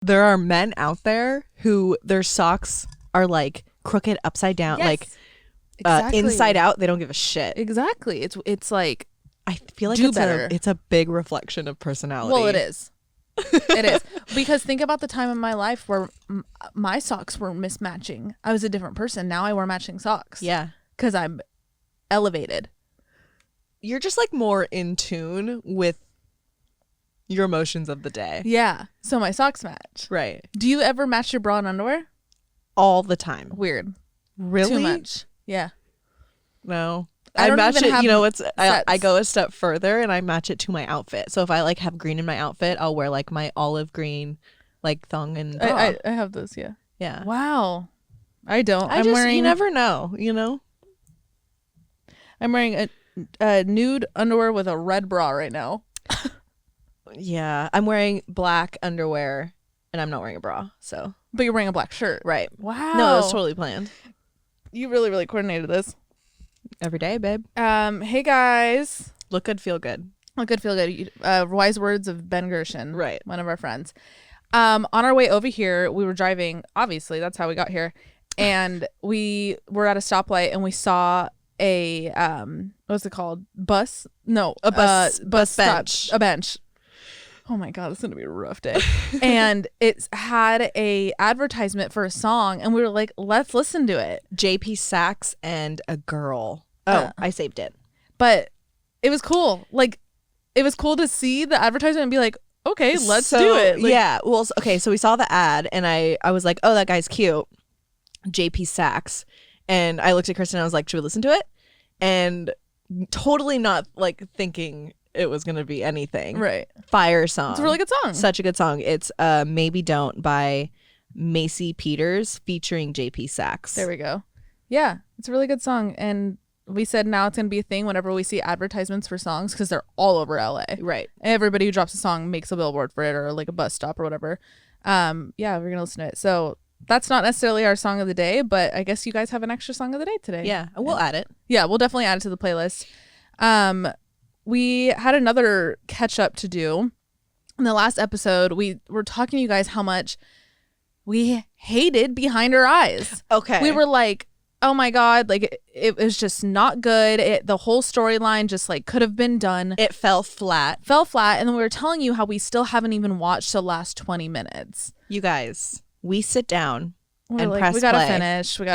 there are men out there who their socks are like crooked upside down, Yes, like exactly. inside out. They don't give a shit. Exactly. It's like, I feel like do better. it's a big reflection of personality. well, it is. It is. Because think about the time in my life where my socks were mismatching. I was a different person. Now I wear matching socks. Yeah. Because I'm elevated. You're just like more in tune with your emotions of the day. Yeah. So my socks match. Right. Do you ever match your bra and underwear? All the time. Weird. Really? Too much. Yeah. No. I I don't match even it, have you know, I sets. go a step further and I match it to my outfit. So if I like have green in my outfit, I'll wear like my olive green like thong and bra. I have those, yeah. Yeah. Wow. I don't. I'm wearing, you never know, you know? I'm wearing a nude underwear with a red bra right now. Yeah. I'm wearing black underwear and I'm not wearing a bra. So. But you're wearing a black shirt. Right. Wow. No, it was totally planned. You really, really coordinated this. Every day, babe. Hey guys. Look good, feel good. Look good, feel good. Wise words of Ben Gershon. Right. One of our friends. On our way over here, we were driving. Obviously, that's how we got here. And we were at a stoplight and we saw a what's it called? Bus? No, A bus stop. bench. A bench. Oh my god, it's gonna be a rough day. And it had a advertisement for a song, and we were like, let's listen to it. JP Sachs and a girl. Oh, I saved it. But it was cool. Like, it was cool to see the advertisement and be like, okay, let's do it. Like, yeah. Well, okay. So we saw the ad, and I was like, oh, that guy's cute, JP Sachs. And I looked at Kristen, and I was like, should we listen to it? And totally not like thinking it was gonna be anything. Right. Fire song. It's a really good song. Such a good song. It's Maybe Don't by Macy Peters featuring JP Sachs. There we go. Yeah, it's a really good song. And we said now it's going to be a thing whenever we see advertisements for songs, because they're all over LA. Right. Everybody who drops a song makes a billboard for it, or like a bus stop or whatever. Yeah, we're going to listen to it. So that's not necessarily our song of the day, but I guess you guys have an extra song of the day today. Yeah, we'll add it. Yeah, we'll definitely add it to the playlist. We had another catch up to do. In the last episode, we were talking to you guys how much we hated Behind Our Eyes. Okay. We were like, oh my god, like it was just not good. The whole storyline just like could have been done. It fell flat. And then we were telling you how we still haven't even watched the last 20 minutes. You guys, we sit down We're and like, press we gotta play.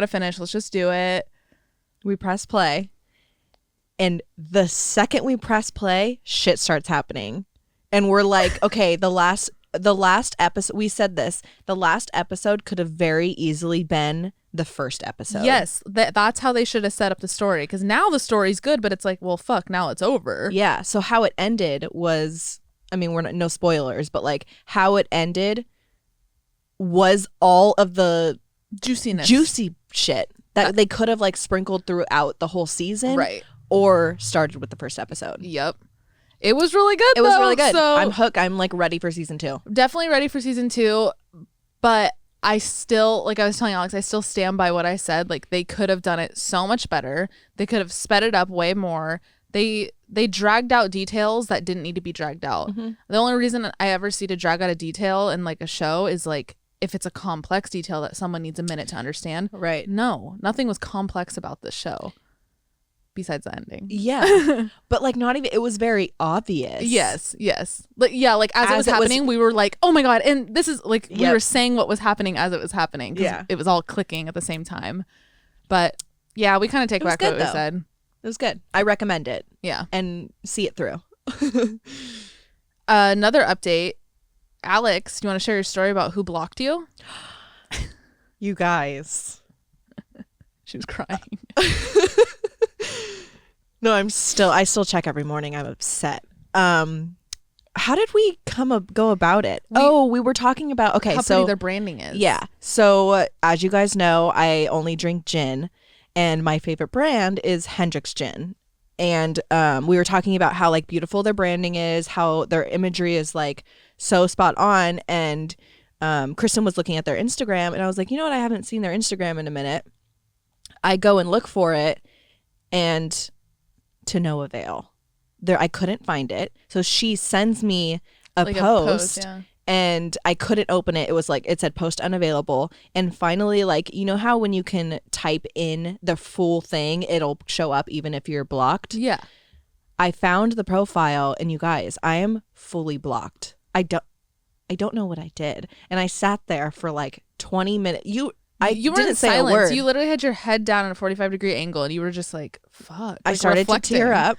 finish. Let's just do it. We press play. And the second we press play, shit starts happening. And we're like, okay, the last episode, we said this, the last episode could have very easily been the first episode. Yes, that's how they should have set up the story, because now the story's good, but it's like, well, fuck, now it's over. Yeah. So how it ended was, I mean, we're not, no spoilers, but like how it ended was all of the Juiciness. juicy shit that they could have like sprinkled throughout the whole season. Right. Or started with the first episode. Yep. It was really good. It was really good. So I'm hooked. I'm like ready for season 2. definitely ready for season 2, but I still, like I was telling Alex, I still stand by what I said. Like, they could have done it so much better. They could have sped it up way more. They dragged out details that didn't need to be dragged out. Mm-hmm. The only reason I ever see to drag out a detail in like a show is like if it's a complex detail that someone needs a minute to understand. Right. No, nothing was complex about this show besides the ending. Yeah. But like not even, it was very obvious. Yes. Like, yeah, like as it was happening, we were like, oh my god. And this is like, we were saying what was happening as it was happening. Yeah. It was all clicking at the same time. But yeah, we kind of take back what we said. It was good. I recommend it. Yeah. And see it through. Another update. Alex, do you want to share your story about who blocked you? You guys. She was crying. No, I still check every morning. I'm upset. How did we go about it? We were talking about, okay, how so pretty their branding is. Yeah. So as you guys know, I only drink gin, and my favorite brand is Hendrick's Gin. And we were talking about how like beautiful their branding is, how their imagery is like so spot on. And Kristen was looking at their Instagram, and I was like, you know what? I haven't seen their Instagram in a minute. I go and look for it, and to no avail. I couldn't find it. So she sends me a post, and I couldn't open it. It was like, it said post unavailable. And finally, like, you know how when you can type in the full thing, it'll show up even if you're blocked? Yeah. I found the profile, and you guys, I am fully blocked. I don't know what I did. And I sat there for like 20 minutes. You were didn't in say silence. a word. You literally had your head down at a 45-degree angle, and you were just like, fuck. I like, started reflecting. to tear up.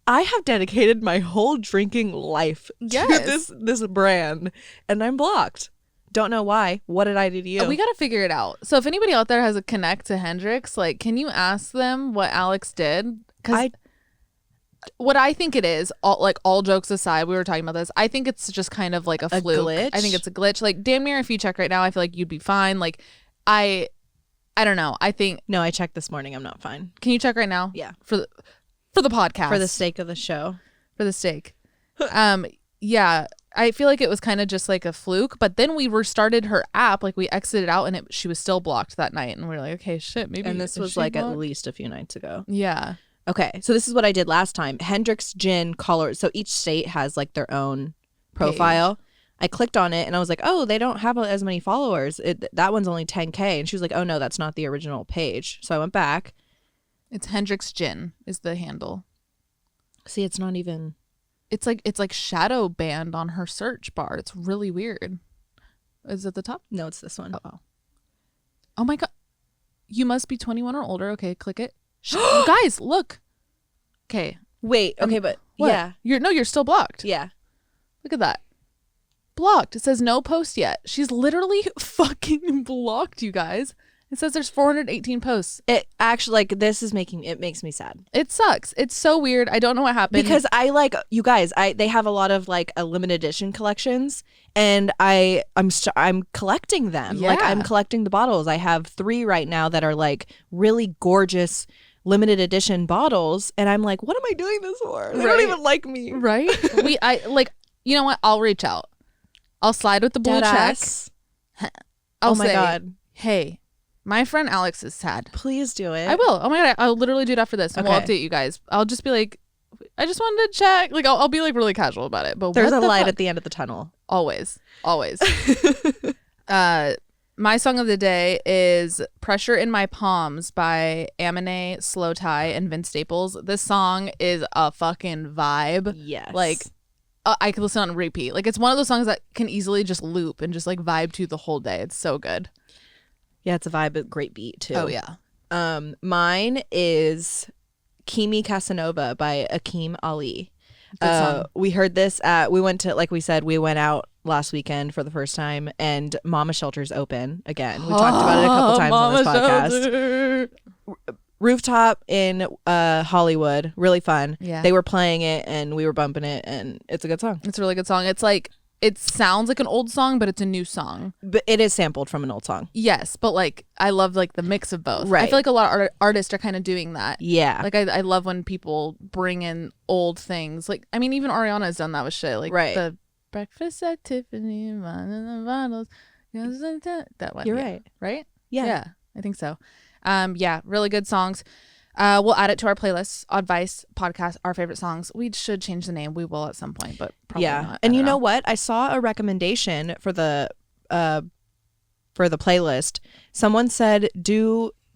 I have dedicated my whole drinking life Yes. to this brand, and I'm blocked. Don't know why. What did I do to you? We got to figure it out. So if anybody out there has a connect to Hendrix, like, can you ask them what Alex did? Because what I think it is, all jokes aside, we were talking about this. I think it's just kind of like a fluke. Glitch? I think it's a glitch. Like, damn near, if you check right now, I feel like you'd be fine. Like, I don't know. I think. No, I checked this morning. I'm not fine. Can you check right now? Yeah. For the podcast. For the sake of the show. For the steak. Yeah. I feel like it was kind of just like a fluke, but then we restarted her app, like we exited out, and she was still blocked that night, and we were like, okay, shit, maybe. And this was like blocked? At least a few nights ago. Yeah. Okay, so this is what I did last time. Hendrix Gin color. So each state has like their own profile. Page. I clicked on it and I was like, oh, they don't have as many followers. That one's only 10K. And she was like, oh no, that's not the original page. So I went back. It's Hendrix Gin is the handle. See, it's not even. It's like shadow banned on her search bar. It's really weird. Is it the top? No, it's this one. Oh my God. You must be 21 or older. Okay, click it. Guys, look. Okay. Wait. Okay, but what? Yeah. You're still blocked. Yeah. Look at that. Blocked. It says no post yet. She's literally fucking blocked, you guys. It says there's 418 posts. It actually, like, it makes me sad. It sucks. It's so weird. I don't know what happened. Because I like, you guys, they have a lot of like a limited edition collections, and I'm collecting them. Yeah. Like, I'm collecting the bottles. I have 3 right now that are like really gorgeous limited edition bottles, and I'm like, what am I doing this for? They don't even like me. Right? You know what? I'll reach out. I'll slide with the blue check. Oh my God. Hey, my friend Alex is sad. Please do it. I will. Oh my God. I'll literally do it after this, and we'll update you guys. I'll just be like, I just wanted to check. Like, I'll be like really casual about it. But there's a light at the end of the tunnel. Always. My song of the day is Pressure in My Palms by Amine, Slow Tie, and Vince Staples. This song is a fucking vibe. Yes. Like, I could listen on repeat. Like, it's one of those songs that can easily just loop and just like vibe to the whole day. It's so good. Yeah, it's a vibe, a great beat too. Oh yeah. Mine is Kimi Casanova by Akeem Ali. We heard this we went to, like we said, we went out last weekend for the first time, and Mama Shelter's open again. We talked about it a couple times on this podcast. Rooftop in Hollywood, really fun. Yeah, they were playing it and we were bumping it, and it's a good song. It's a really good song. It's like, it sounds like an old song, but it's a new song. But it is sampled from an old song. Yes, but like, I love like the mix of both. Right. I feel like a lot of artists are kind of doing that. Yeah. Like, I love when people bring in old things. Like, I mean, even Ariana's done that with shit. Like, right. The Breakfast at Tiffany, Wine in the Bottles. That one. You're yeah. right. Right? Yeah. Yeah, I think so. Yeah, really good songs. We'll add it to our playlist, Oddvice podcast, our favorite songs. We should change the name. We will at some point, but probably not. And you know what? I saw a recommendation for the playlist. Someone said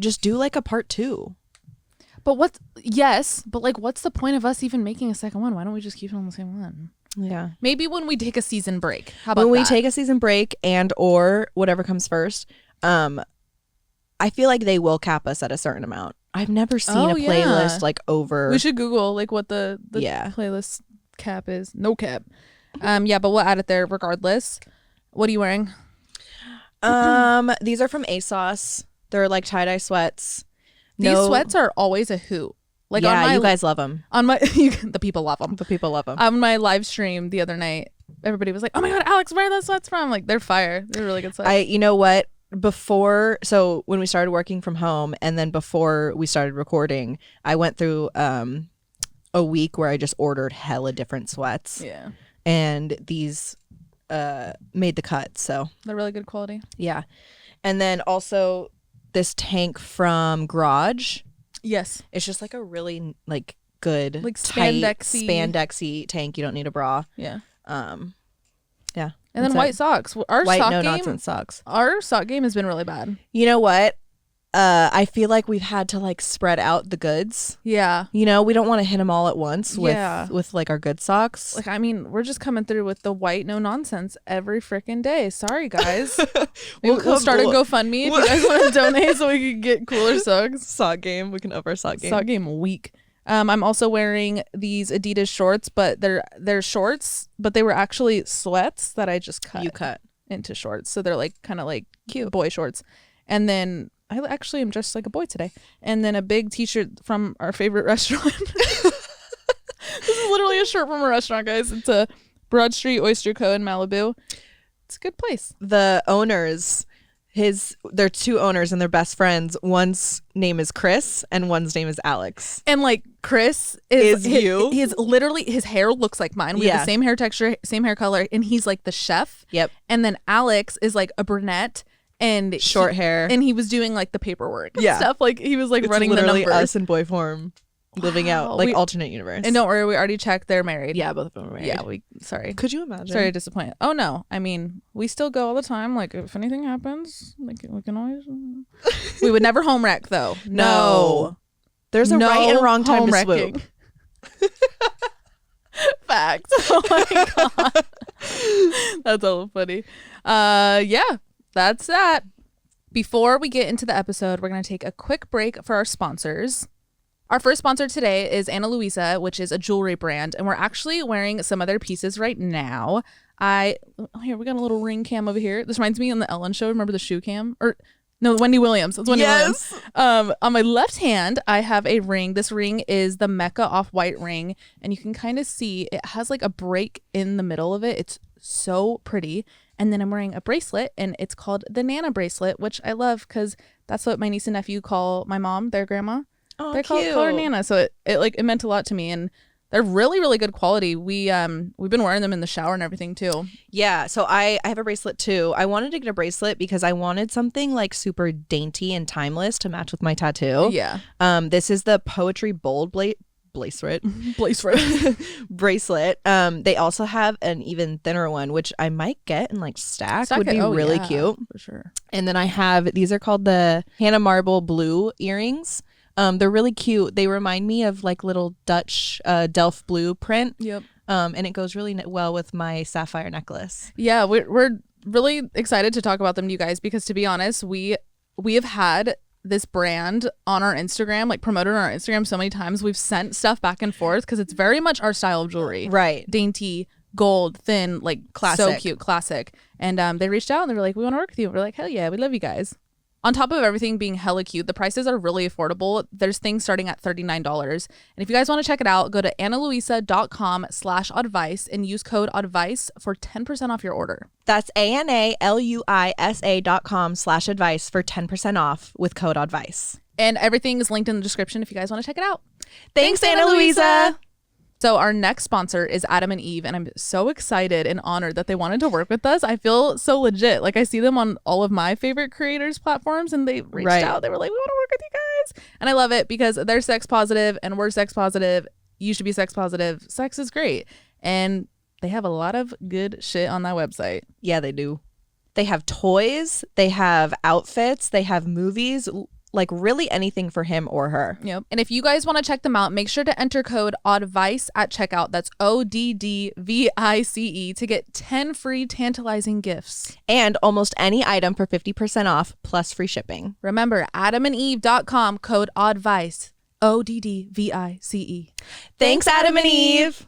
just do like a part 2. But what's the point of us even making a second one? Why don't we just keep it on the same one? Yeah. Maybe when we take a season break. How about when we that? take a season break, and or whatever comes first, I feel like they will cap us at a certain amount. I've never seen a playlist like over. We should Google like what the playlist cap is. No cap. Yeah, but we'll add it there regardless. What are you wearing? These are from ASOS. They're like tie-dye sweats. These sweats are always a hoot. Like, yeah, on my, you guys love them. On my the people love them. The people love them. On my live stream the other night, everybody was like, "Oh my God, Alex, where are those sweats from?" Like, they're fire. They're really good sweats. You know what? So when we started working from home, and then before we started recording, I went through a week where I just ordered hella different sweats. Yeah. And these made the cut, so they're really good quality. Yeah. And then also this tank from Garage. Yes. It's just like a really like good, like tight, spandexy tank. You don't need a bra. Yeah. Yeah. And then white socks. Our white sock no game, nonsense socks. Our sock game has been really bad. You know what? I feel like we've had to like spread out the goods. Yeah. You know, we don't want to hit them all at once Yeah. with like our good socks. Like, I mean, we're just coming through with the white no nonsense every freaking day. Sorry, guys. We'll start a GoFundMe if you guys want to donate so we can get cooler socks. Sock game. We can up our sock game. Sock game week. I'm also wearing these Adidas shorts, but they're shorts, but they were actually sweats that I just cut. You cut into shorts, so they're like kind of like cute boy shorts. And then I actually am dressed like a boy today. And then a big t-shirt from our favorite restaurant. This is literally a shirt from a restaurant, guys. It's a Broad Street Oyster Co. in Malibu. It's a good place. The owners, they're two owners and they're best friends. One's name is Chris and one's name is Alex. And like Chris is you. He's literally, his hair looks like mine. We have the same hair texture, same hair color, and he's like the chef. Yep. And then Alex is like a brunette and short hair, and he was doing like the paperwork and Yeah. stuff. Like he was like running the literally numbers. us in boy form, living out like alternate universe. And don't worry, we already checked. They're married. Yeah, both of them are married. Yeah, sorry. Could you imagine? Sorry to disappoint. Oh no, I mean, we still go all the time. Like if anything happens, like we can always. We would never home wreck though. No. There's a right and wrong time to swoop. Facts. Oh my god. That's all funny. Yeah, that's that. Before we get into the episode, we're gonna take a quick break for our sponsors. Our first sponsor today is Ana Luisa, which is a jewelry brand, and we're actually wearing some of their pieces right now. Here we got a little ring cam over here. This reminds me on the Ellen show. Remember the shoe cam? Or no, Wendy Williams. It's Wendy Williams. On my left hand, I have a ring. This ring is the Mecca off-white ring, and you can kind of see it has like a break in the middle of it. It's so pretty. And then I'm wearing a bracelet, and it's called the Nana bracelet, which I love because that's what my niece and nephew call my mom, their grandma. Oh, they call her Nana, so it meant a lot to me, and they're really, really good quality. We've been wearing them in the shower and everything too. Yeah, so I have a bracelet too. I wanted to get a bracelet because I wanted something like super dainty and timeless to match with my tattoo. Yeah. This is the Poetry Bold bracelet. Bracelet. They also have an even thinner one, which I might get and like stack would be really cute for sure. And then I have these are called the Hannah Marble Blue earrings. They're really cute. They remind me of like little Dutch Delft blue print. Yep. And it goes really well with my sapphire necklace. Yeah, we're really excited to talk about them to you guys because to be honest, we have had this brand on our Instagram, like promoted on our Instagram so many times. We've sent stuff back and forth because it's very much our style of jewelry. Right. Dainty, gold, thin, like classic. So cute, classic. And they reached out and they were like, we want to work with you. We're like, hell yeah, we love you guys. On top of everything being hella cute, the prices are really affordable. There's things starting at $39. And if you guys want to check it out, go to analuisa.com/Oddvice and use code Oddvice for 10% off your order. That's analuisa.com/advice for 10% off with code Oddvice. And everything is linked in the description if you guys want to check it out. Thanks Ana Luisa. So our next sponsor is Adam and Eve, and I'm so excited and honored that they wanted to work with us. I feel so legit. Like I see them on all of my favorite creators platforms, and they reached out. They were like, we want to work with you guys. And I love it because they're sex positive and we're sex positive. You should be sex positive. Sex is great. And they have a lot of good shit on that website. Yeah, they do. They have toys. They have outfits. They have movies. Like really anything for him or her. Yep. And if you guys want to check them out, make sure to enter code Oddvice at checkout. That's ODDVICE to get 10 free tantalizing gifts. And almost any item for 50% off plus free shipping. Remember, adamandeve.com, code Oddvice. ODDVICE. Thanks, Adam and Eve.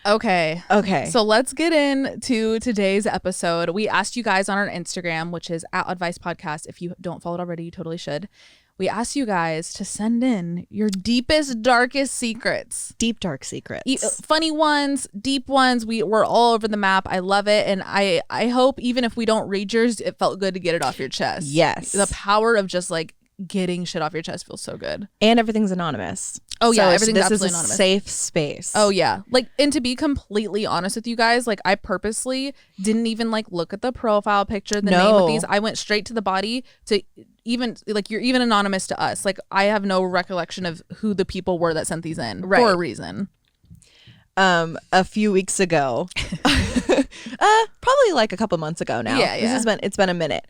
Okay. So let's get into today's episode. We asked you guys on our Instagram, which is at Oddvice Podcast. If you don't follow it already, you totally should. We asked you guys to send in your deepest, darkest secrets. Deep, dark secrets. Funny ones, deep ones. We're all over the map. I love it. And I hope even if we don't read yours, it felt good to get it off your chest. Yes. The power of just like getting shit off your chest feels so good. And everything's anonymous. Oh yeah, so everything's this is absolutely a anonymous. safe space. Oh yeah. Like, and to be completely honest with you guys, like I purposely didn't even like look at the profile picture, the name of these. I went straight to the body to even like you're even anonymous to us. Like I have no recollection of who the people were that sent these in for a reason. a few weeks ago, probably like a couple months ago now. Yeah, yeah. It's been a minute.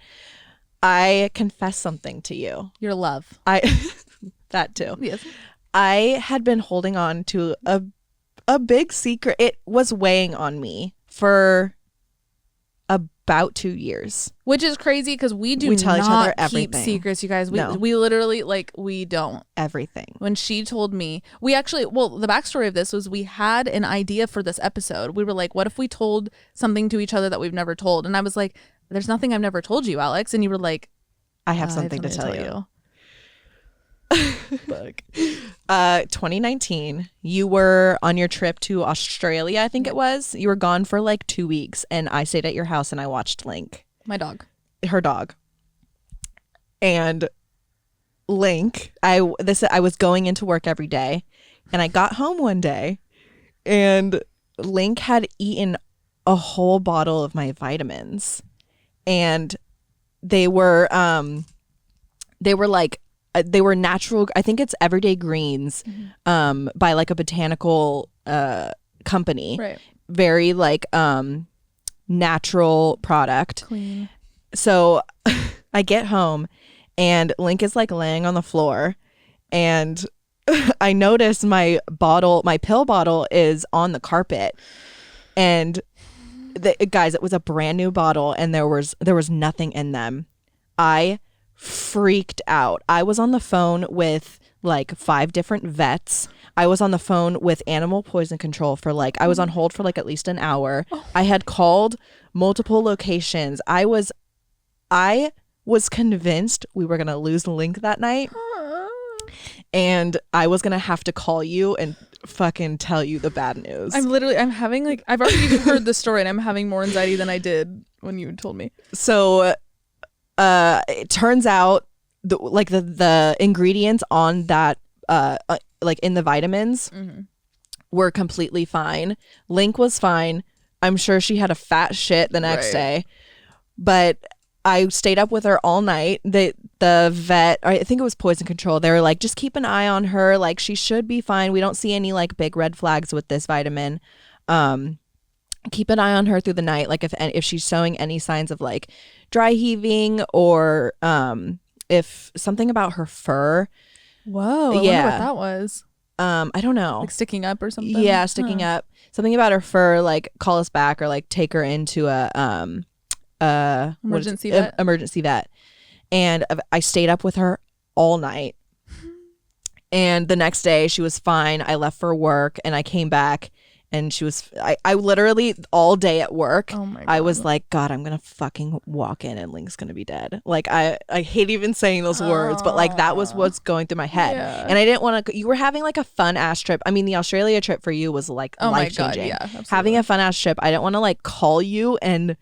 I confessed something to you. Your love. That too. Yes. I had been holding on to a big secret. It was weighing on me for about 2 years. Which is crazy because we tell each not other keep everything. secrets, you guys. No. We literally, like, we don't. Everything. When she told me, we actually, well, the backstory of this was we had an idea for this episode. We were like, what if we told something to each other that we've never told? And I was like, there's nothing I've never told you, Alex. And you were like, I have something to tell you. Fuck. 2019, you were on your trip to Australia, I think it was. You were gone for like 2 weeks, and I stayed at your house and I watched Link, My dog. her dog. And Link, I was going into work every day, and I got home one day, and Link had eaten a whole bottle of my vitamins, and they were like, they were natural. I think it's Everyday Greens, by like a botanical company. Right. Very like natural product. Clean. So I get home and Link is like laying on the floor, and I notice my pill bottle is on the carpet, and guys, it was a brand new bottle, and there was nothing in them. I freaked out. I was on the phone with like 5 different vets. I was on the phone with animal poison control for like, I was on hold for like at least an hour. I had called multiple locations. I was convinced we were going to lose Link that night. And I was going to have to call you and fucking tell you the bad news. I'm having like, I've already heard the story and I'm having more anxiety than I did when you told me. So it turns out the ingredients on that like in the vitamins were completely fine. Link was fine. I'm sure she had a fat shit the next day, but I stayed up with her all night. The vet, I think it was poison control, they were like, just keep an eye on her, like she should be fine. We don't see any like big red flags with this vitamin. Keep an eye on her through the night, like if she's showing any signs of like dry heaving, or if something about her fur. Whoa. I wonder what that was. I don't know, Like sticking up or something. Yeah, sticking up. Something about her fur, like call us back or like take her into a emergency vet. And I stayed up with her all night, and the next day she was fine. I left for work and I came back, and she was, I literally all day at work, oh my God, I was like, God, I'm gonna fucking walk in and Link's gonna be dead. Like I hate even saying those words, but like that was what's going through my head. And I didn't want to, you were having like a fun ass trip. I mean, the Australia trip for you was like life changing. Yeah, absolutely. Having a fun ass trip, I didn't want to like call you and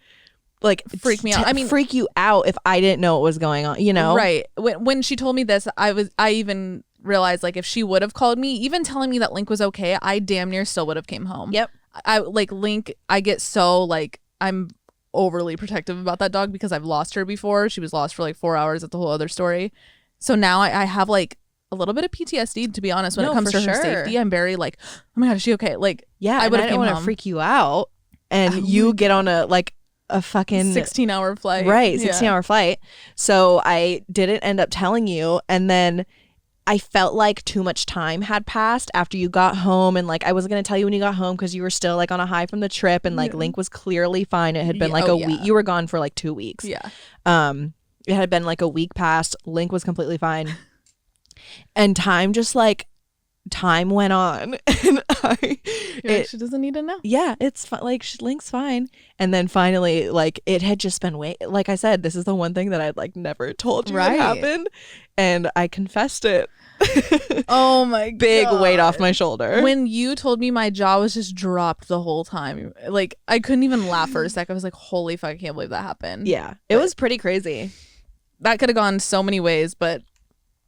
like freak me out. I mean, freak you out if I didn't know what was going on, you know? Right. When she told me this, I even realized like if she would have called me, even telling me that Link was okay, I damn near still would have came home. Yep. I like Link, I get so like, I'm overly protective about that dog because I've lost her before. She was lost for like 4 hours. That's a whole other story. So now I have like a little bit of PTSD, to be honest, when it comes to her safety. I'm very like, oh my God, is she okay? Like, yeah, I would have didn't want to freak you out, and you get on a fucking 16-hour flight. Right, 16-hour flight. So I didn't end up telling you, and then I felt like too much time had passed after you got home, and like I wasn't going to tell you when you got home because you were still like on a high from the trip, and like Link was clearly fine. It had been like a week. You were gone for like 2 weeks. Yeah. It had been like a week past. Link was completely fine. And time went on, and she doesn't need to know. Yeah, it's like Link's fine. And then finally, like it had just been like I said, this is the one thing that I'd like never told you had happened, and I confessed it. Oh my God. Big weight off my shoulder. When you told me, my jaw was just dropped the whole time. Like I couldn't even laugh for a sec. I was like, holy fuck, I can't believe that happened. Yeah, it was pretty crazy. That could have gone so many ways, but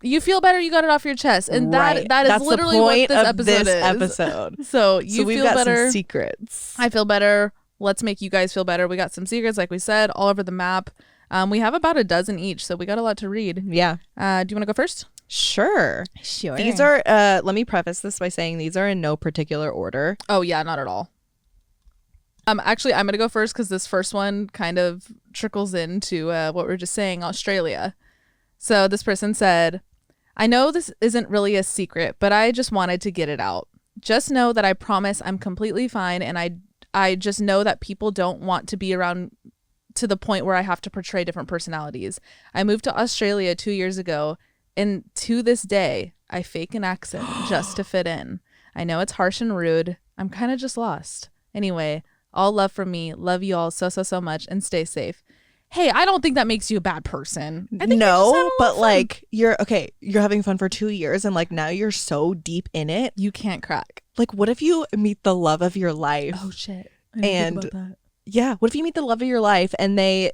you feel better. You got it off your chest, and that That's is literally the point what this episode is. So you we've feel got better. some secrets. I feel better. Let's make you guys feel better. We got some secrets, like we said, all over the map. We have about a dozen each, so we got a lot to read. Yeah. Do you want to go first? Sure. These are, let me preface this by saying these are in no particular order. Oh, yeah, not at all. Actually, I'm going to go first because this first one kind of trickles into what we were just saying, Australia. So this person said, I know this isn't really a secret, but I just wanted to get it out. Just know that I promise I'm completely fine, and I just know that people don't want to be around to the point where I have to portray different personalities. I moved to Australia 2 years ago, and to this day, I fake an accent just to fit in. I know it's harsh and rude. I'm kind of just lost. Anyway, all love from me. Love you all so much, and stay safe. Hey, I don't think that makes you a bad person. I think no, but like you're having fun for 2 years and like now you're so deep in it. You can't crack. Like what if you meet the love of your life? Oh shit. I didn't think about that. Yeah, what if you meet the love of your life and they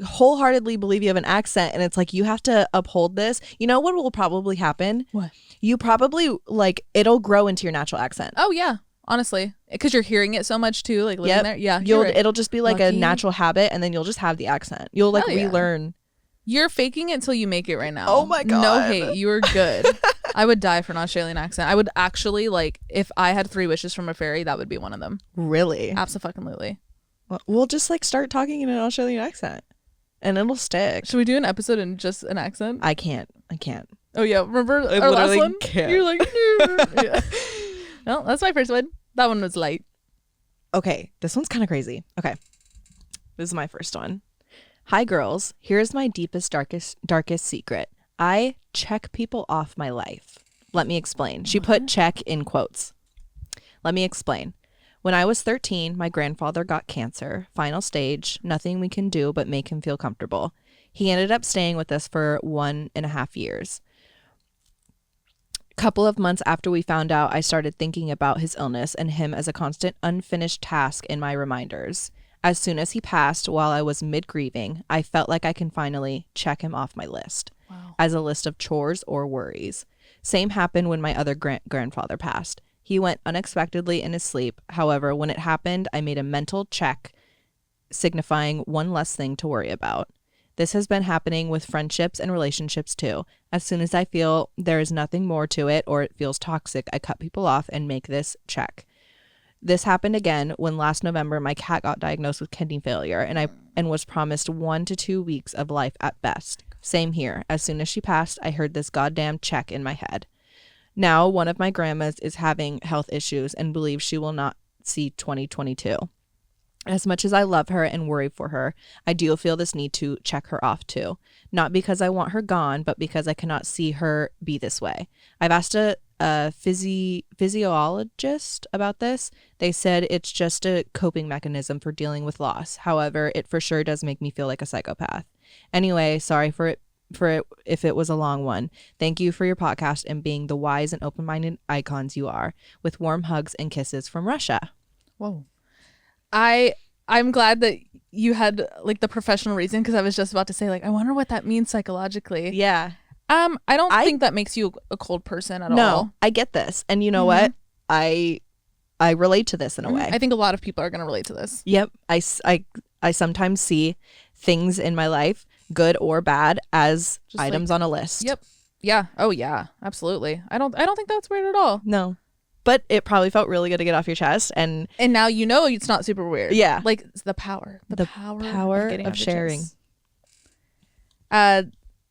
wholeheartedly believe you have an accent and it's like you have to uphold this? You know what will probably happen? What? You probably like it'll grow into your natural accent. Oh yeah. Honestly, because you're hearing it so much too, like living there. Yeah, it'll just be like a natural habit, and then you'll just have the accent. You'll like relearn. You're faking it till you make it right now. Oh my god, no hate, you were good. I would die for an Australian accent. I would actually like if I had 3 wishes from a fairy, that would be one of them. Really? Absolutely. Well, we'll just like start talking in an Australian accent, and it'll stick. Should we do an episode in just an accent? I can't. Oh yeah, remember I our last one? Can't. You're like, yeah. Well, that's my first one. That one was light. Okay, this one's kind of crazy. Okay, this is my first one. Hi, girls. Here's my deepest, darkest secret. I check people off my life. Let me explain. She put check in quotes. Let me explain. When I was 13, my grandfather got cancer. Final stage. Nothing we can do but make him feel comfortable. He ended up staying with us for 1.5 years. Couple of months after we found out, I started thinking about his illness and him as a constant unfinished task in my reminders. As soon as he passed, while I was mid-grieving, I felt like I can finally check him off my list as a list of chores or worries. Same happened when my other grandfather passed. He went unexpectedly in his sleep. However, when it happened, I made a mental check signifying one less thing to worry about. This has been happening with friendships and relationships too. As soon as I feel there is nothing more to it or it feels toxic, I cut people off and make this check. This happened again when last November my cat got diagnosed with kidney failure and was promised 1 to 2 weeks of life at best. Same here. As soon as she passed, I heard this goddamn check in my head. Now one of my grandmas is having health issues and believes she will not see 2022. As much as I love her and worry for her, I do feel this need to check her off too. Not because I want her gone, but because I cannot see her be this way. I've asked a physiologist about this. They said it's just a coping mechanism for dealing with loss. However, it for sure does make me feel like a psychopath. Anyway, sorry for it if it was a long one. Thank you for your podcast and being the wise and open-minded icons you are. With warm hugs and kisses from Russia. Whoa. I'm glad that you had like the professional reason, because I was just about to say like I wonder what that means psychologically. Yeah. I don't think that makes you a cold person at all. No, I get this. And you know what? I relate to this in a way. I think a lot of people are going to relate to this. Yep. I sometimes see things in my life, good or bad, as just items on a list. Yep. Yeah. Oh yeah. Absolutely. I don't think that's weird at all. No. But it probably felt really good to get off your chest, and now you know it's not super weird. Yeah, like it's the power of sharing.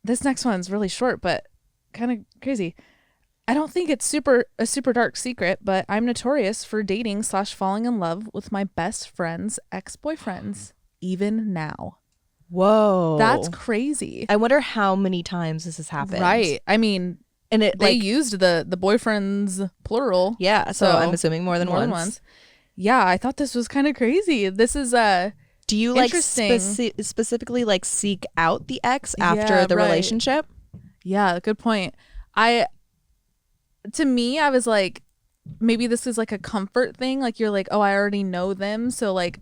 This next one's really short, but kind of crazy. I don't think it's a super dark secret, but I'm notorious for dating / falling in love with my best friend's ex-boyfriends, even now. Whoa, that's crazy. I wonder how many times this has happened. Right. I mean. And they used the boyfriends plural. Yeah, so I'm assuming more than once. Yeah, I thought this was kind of crazy. This is do you like specifically like seek out the ex after the relationship? Yeah, good point. To me, I was like, maybe this is like a comfort thing. Like you're like, oh, I already know them, so like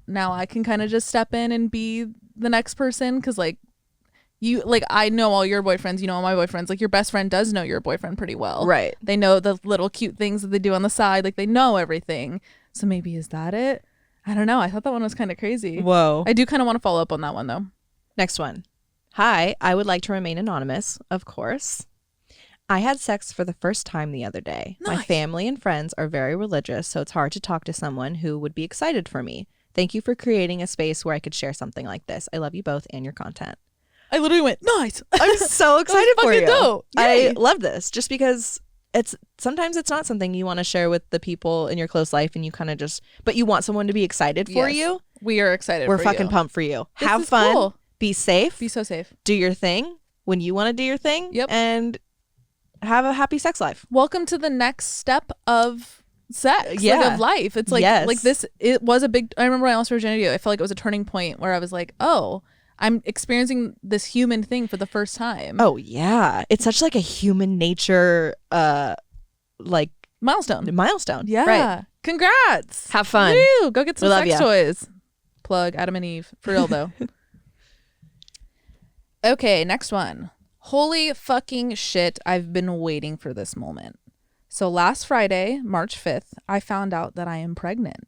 now I can kind of just step in and be the next person, because like. You like I know all your boyfriends, you know all my boyfriends. Like your best friend does know your boyfriend pretty well. Right. They know the little cute things that they do on the side. Like they know everything. So maybe is that it? I don't know. I thought that one was kind of crazy. Whoa. I do kind of want to follow up on that one though. Next one. Hi, I would like to remain anonymous, of course. I had sex for the first time the other day. My Nice. family and friends are very religious, so it's hard to talk to someone who would be excited for me. Thank you for creating a space where I could share something like this. I love you both and your content. I literally went, nice. I'm so excited for fucking you. dope. I Yay. love this just because sometimes it's not something you want to share with the people in your close life and you kind of but you want someone to be excited for Yes. you. We are excited We're for fucking you. pumped for you. This Have is fun. cool. Be safe. Be so safe. Do your thing when you want to do your thing. Yep. And have a happy sex life. Welcome to the next step of sex, Yeah. like of life. It's like Yes. like this. It was a big. I remember when I lost virginity. I felt like it was a turning point where I was like, oh, I'm experiencing this human thing for the first time. Oh yeah, it's such like a human nature like Milestone. milestone. Yeah. Right. Congrats. Have fun. Woo! Go get some We love sex ya. toys. Plug Adam and Eve. For real though. Okay, next one. Holy fucking shit, I've been waiting for this moment. So last Friday, March 5th, I found out that I am pregnant.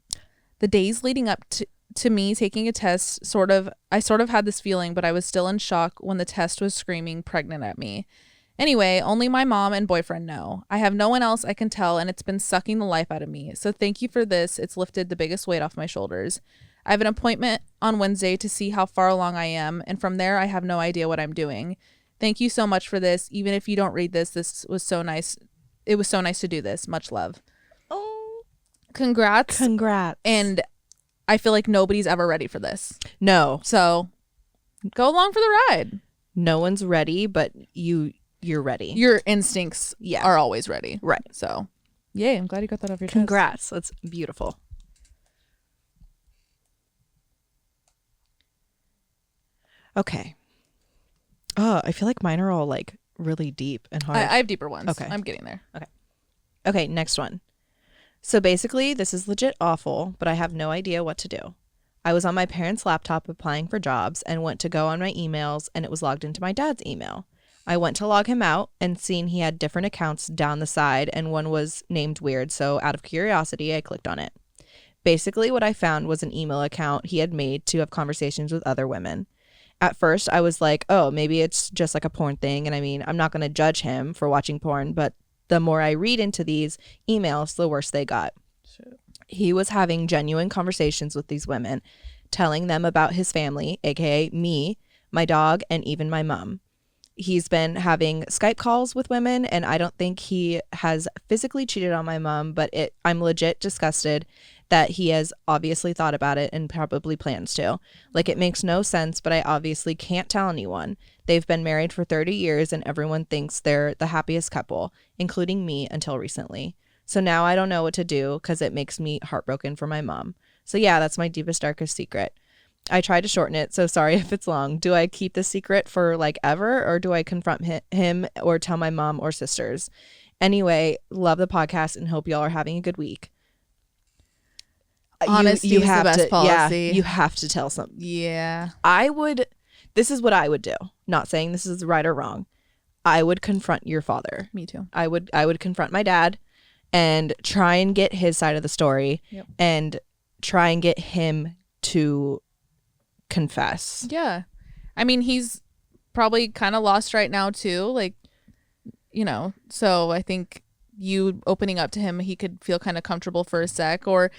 The days leading up to me taking a test, I sort of had this feeling, but I was still in shock when the test was screaming pregnant at me. Anyway, only my mom and boyfriend know. I have no one else I can tell, and it's been sucking the life out of me. So thank you for this. It's lifted the biggest weight off my shoulders. I have an appointment on Wednesday to see how far along I am, and from there, I have no idea what I'm doing. Thank you so much for this. Even if you don't read this, this was so nice. It was so nice to do this. Much love. Oh, Congrats. congrats. And I feel like nobody's ever ready for this. No, So go along for the ride. no one's ready, but you're ready. Your instincts Yeah. are always ready. Right. So yay, I'm glad you got that off your chest. Congrats. That's beautiful. Okay. Oh, I feel like mine are all like really deep and hard. I have deeper ones. Okay. I'm getting there. Okay, next one. So basically, this is legit awful, but I have no idea what to do. I was on my parents' laptop applying for jobs and went to go on my emails, and it was logged into my dad's email. I went to log him out and seen he had different accounts down the side, and one was named weird, so out of curiosity, I clicked on it. Basically, what I found was an email account he had made to have conversations with other women. At first, I was like, oh, maybe it's just like a porn thing. And I mean, I'm not going to judge him for watching porn, but the more I read into these emails, the worse they got. Shit. He was having genuine conversations with these women, telling them about his family, aka me, my dog, and even my mom. He's been having Skype calls with women, and I don't think he has physically cheated on my mom, but I'm legit disgusted that he has obviously thought about it and probably plans to. Like, it makes no sense, but I obviously can't tell anyone. They've been married for 30 years and everyone thinks they're the happiest couple, including me until recently. So now I don't know what to do because it makes me heartbroken for my mom. So yeah, that's my deepest, darkest secret. I tried to shorten it, so sorry if it's long. Do I keep the secret for like ever, or do I confront him or tell my mom or sisters? Anyway, love the podcast and hope y'all are having a good week. Honesty is the best policy. Yeah, you have to tell something. Yeah. This is what I would do. Not saying this is right or wrong. I would confront your father. Me too. I would confront my dad and try and get his side of the story. Yep. And try and get him to confess. Yeah. I mean, he's probably kind of lost right now too. Like, you know, so I think you opening up to him, he could feel kind of comfortable for a sec, or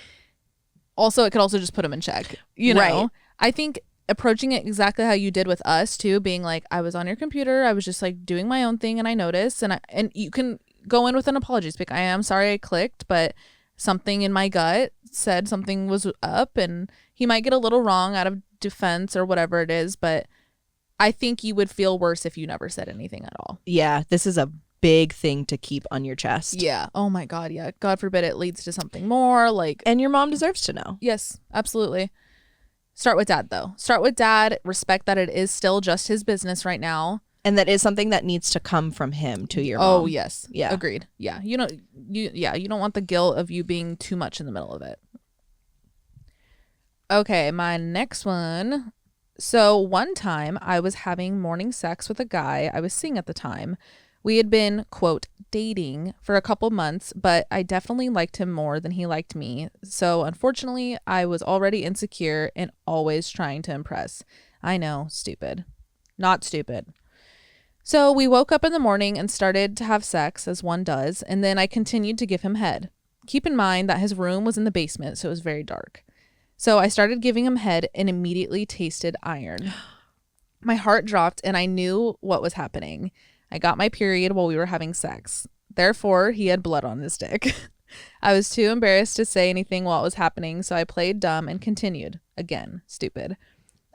also it could also just put him in check, you know? Right. I think approaching it exactly how you did with us too, being like, I was on your computer, I was just like doing my own thing and I noticed, and you can go in with an apology. Speak, I am sorry I clicked, but something in my gut said something was up, and he might get a little wrong out of defense or whatever it is, but I think you would feel worse if you never said anything at all. Yeah, this is a big thing to keep on your chest. Yeah. Oh my God. Yeah. God forbid it leads to something more. Like, And your mom deserves to know. yes, absolutely. Start with dad though. Start with dad. Respect that it is still just his business right now. And that is something that needs to come from him to your Oh mom. yes. Yeah. Agreed. Yeah. You don't want the guilt of you being too much in the middle of it. Okay. My next one. So one time I was having morning sex with a guy I was seeing at the time. We had been, quote, dating for a couple months, but I definitely liked him more than he liked me. So unfortunately, I was already insecure and always trying to impress. I know, stupid. Not stupid. So we woke up in the morning and started to have sex, as one does, and then I continued to give him head. Keep in mind that his room was in the basement, so it was very dark. So I started giving him head and immediately tasted iron. My heart dropped and I knew what was happening. I got my period while we were having sex. Therefore, he had blood on his dick. I was too embarrassed to say anything while it was happening, so I played dumb and continued. Again, stupid.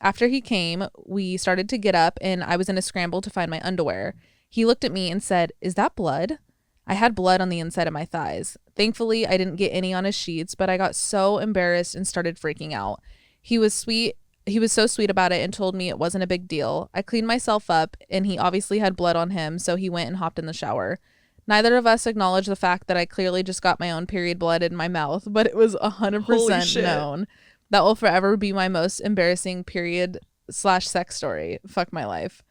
After he came, we started to get up and I was in a scramble to find my underwear. He looked at me and said, "Is that blood?" I had blood on the inside of my thighs. Thankfully, I didn't get any on his sheets, but I got so embarrassed and started freaking out. He was sweet. He was so sweet about it and told me it wasn't a big deal. I cleaned myself up and he obviously had blood on him, so he went and hopped in the shower. Neither of us acknowledged the fact that I clearly just got my own period blood in my mouth, but it was 100% known. That will forever be my most embarrassing period/sex story. Fuck my life.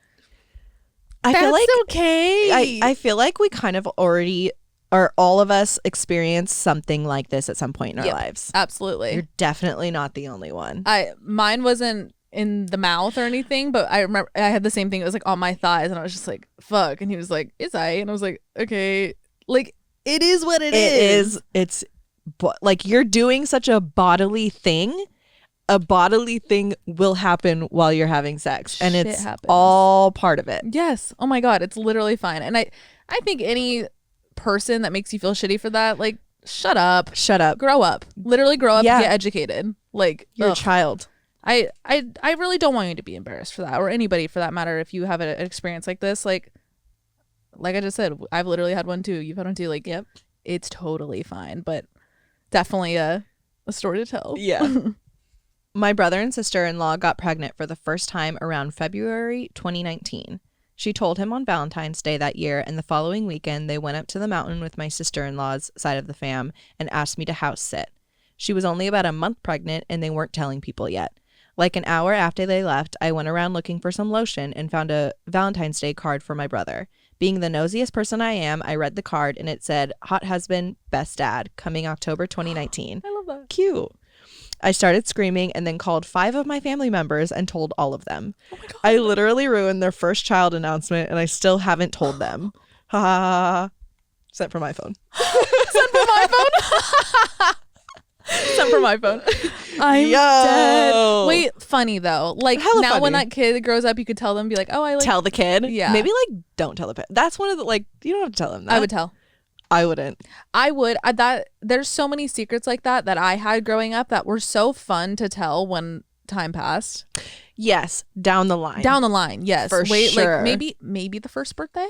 I feel like okay. I feel like we kind of already, or all of us, experienced something like this at some point in our lives. Absolutely. You're definitely not the only one. Mine wasn't in the mouth or anything, but I remember I had the same thing. It was like on my thighs, and I was just like, "Fuck!" And he was like, "Is I?" And I was like, "Okay." Like, it is what it is. It's like you're doing such a bodily thing. A bodily thing will happen while you're having sex, and Shit it's happens. all part of it. Yes. Oh my God, it's literally fine. And I think any person that makes you feel shitty for that, like, shut up, grow up, literally grow up, Yeah. and get educated. Like, You're a ugh. child. I really don't want you to be embarrassed for that, or anybody for that matter. If you have an experience like this, like I just said, I've literally had one too. You've had one too. Like, Yep. It's totally fine, but definitely a story to tell. Yeah. My brother and sister-in-law got pregnant for the first time around February 2019. She told him on Valentine's Day that year, and the following weekend they went up to the mountain with my sister-in-law's side of the fam and asked me to house sit. She was only about a month pregnant and they weren't telling people yet. Like an hour after they left, I went around looking for some lotion and found a Valentine's Day card for my brother. Being the nosiest person I am, I read the card and it said, "Hot husband, best dad, coming October 2019. I love that. Cute. I started screaming and then called 5 of my family members and told all of them. Oh my God. I literally ruined their first child announcement and I still haven't told them. Ha ha ha. Sent from my phone. Sent from my phone. Sent from my phone. I'm Yo. dead. Wait, funny though. Like, Hella now when funny. that kid grows up, you could tell them, be like, "Oh, I like." Tell the kid. Yeah. Maybe like don't tell the pet. That's one of the, like, you don't have to tell them that. I would tell. I wouldn't. I would. That there's so many secrets like that I had growing up that were so fun to tell when time passed. Yes. Down the line. Down the line, yes. For sure. Like maybe the first birthday.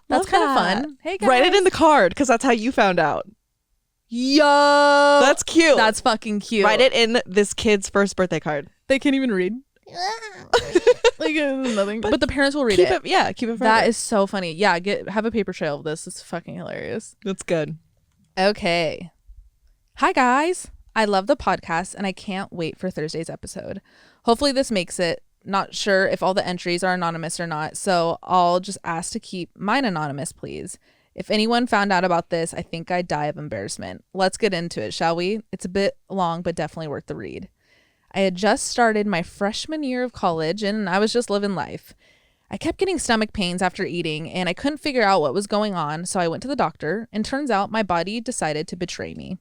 That's Love kind of that. fun. Hey guys, Write it in the card because that's how you found out. Yo, That's cute. That's fucking cute. Write it in this kid's first birthday card. They can't even read. Like, nothing. But the parents will read Keep it. Yeah, keep it forever. That is so funny. Yeah, have a paper trail of this. It's fucking hilarious. That's good. Okay. Hi guys. I love the podcast and I can't wait for Thursday's episode. Hopefully this makes it. Not sure if all the entries are anonymous or not, so I'll just ask to keep mine anonymous, please. If anyone found out about this, I think I'd die of embarrassment. Let's get into it, shall we? It's a bit long, but definitely worth the read. I had just started my freshman year of college and I was just living life. I kept getting stomach pains after eating and I couldn't figure out what was going on, so I went to the doctor and turns out my body decided to betray me.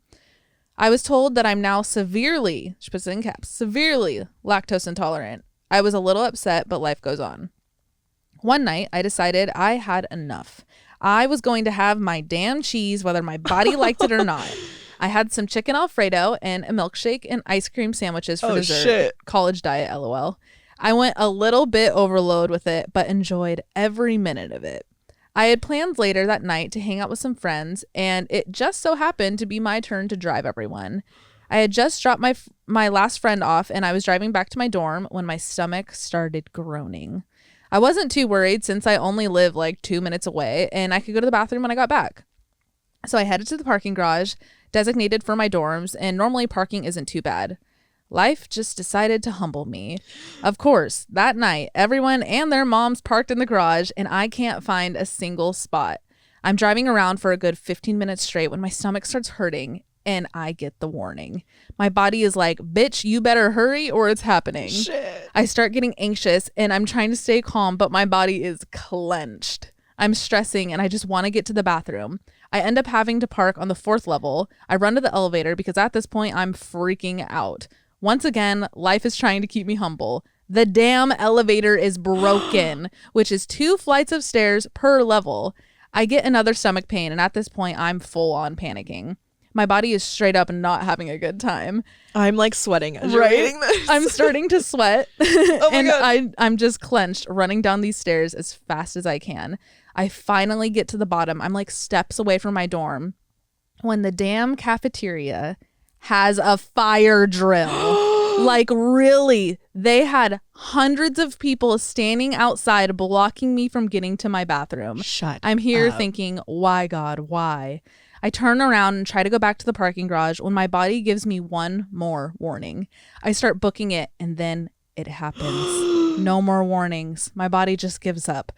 I was told that I'm now severely, she puts it in caps, severely lactose intolerant. I was a little upset, but life goes on. One night, I decided I had enough. I was going to have my damn cheese, whether my body liked it or not. I had some chicken Alfredo and a milkshake and ice cream sandwiches for dessert. Shit. College diet, LOL. I went a little bit overload with it, but enjoyed every minute of it. I had plans later that night to hang out with some friends, and it just so happened to be my turn to drive everyone. I had just dropped my last friend off, and I was driving back to my dorm when my stomach started groaning. I wasn't too worried since I only live like 2 minutes away, and I could go to the bathroom when I got back. So I headed to the parking garage designated for my dorms, and normally parking isn't too bad. Life just decided to humble me. Of course, that night, everyone and their moms parked in the garage, and I can't find a single spot. I'm driving around for a good 15 minutes straight when my stomach starts hurting, and I get the warning. My body is like, bitch, you better hurry or it's happening. Shit. I start getting anxious and I'm trying to stay calm, but my body is clenched. I'm stressing and I just want to get to the bathroom. I end up having to park on the 4th level. I run to the elevator because at this point I'm freaking out. Once again, life is trying to keep me humble. The damn elevator is broken, which is 2 flights of stairs per level. I get another stomach pain, and at this point, I'm full on panicking. My body is straight up not having a good time. I'm like sweating as you're reading this. I'm starting to sweat. Oh my and God. I'm just clenched, running down these stairs as fast as I can. I finally get to the bottom. I'm like steps away from my dorm when the damn cafeteria has a fire drill. Like, really, they had hundreds of people standing outside blocking me from getting to my bathroom. Shut I'm here up. thinking, why, God, why? I turn around and try to go back to the parking garage when my body gives me one more warning. I start booking it, and then it happens. No more warnings. My body just gives up.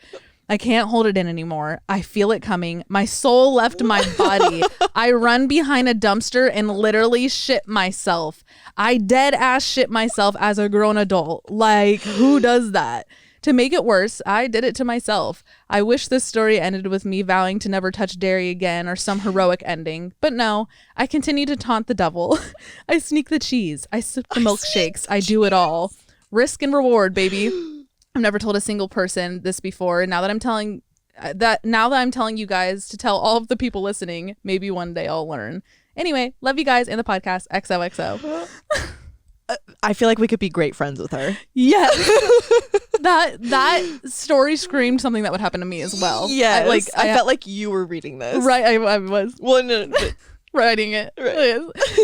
I can't hold it in anymore. I feel it coming. My soul left my body. I run behind a dumpster and literally shit myself. I dead ass shit myself as a grown adult. Like, who does that? To make it worse, I did it to myself. I wish this story ended with me vowing to never touch dairy again or some heroic ending. But no, I continue to taunt the devil. I sneak the cheese. I sip the milkshakes. I do it all. Risk and reward, baby. I've never told a single person this before. And now that I'm telling you guys to tell all of the people listening, maybe one day I'll learn. Anyway, love you guys and the podcast. XOXO. I feel like we could be great friends with her. Yes. that story screamed something that would happen to me as well. Yeah, I felt like you were reading this. Right, I was. Well, no, writing it. Right.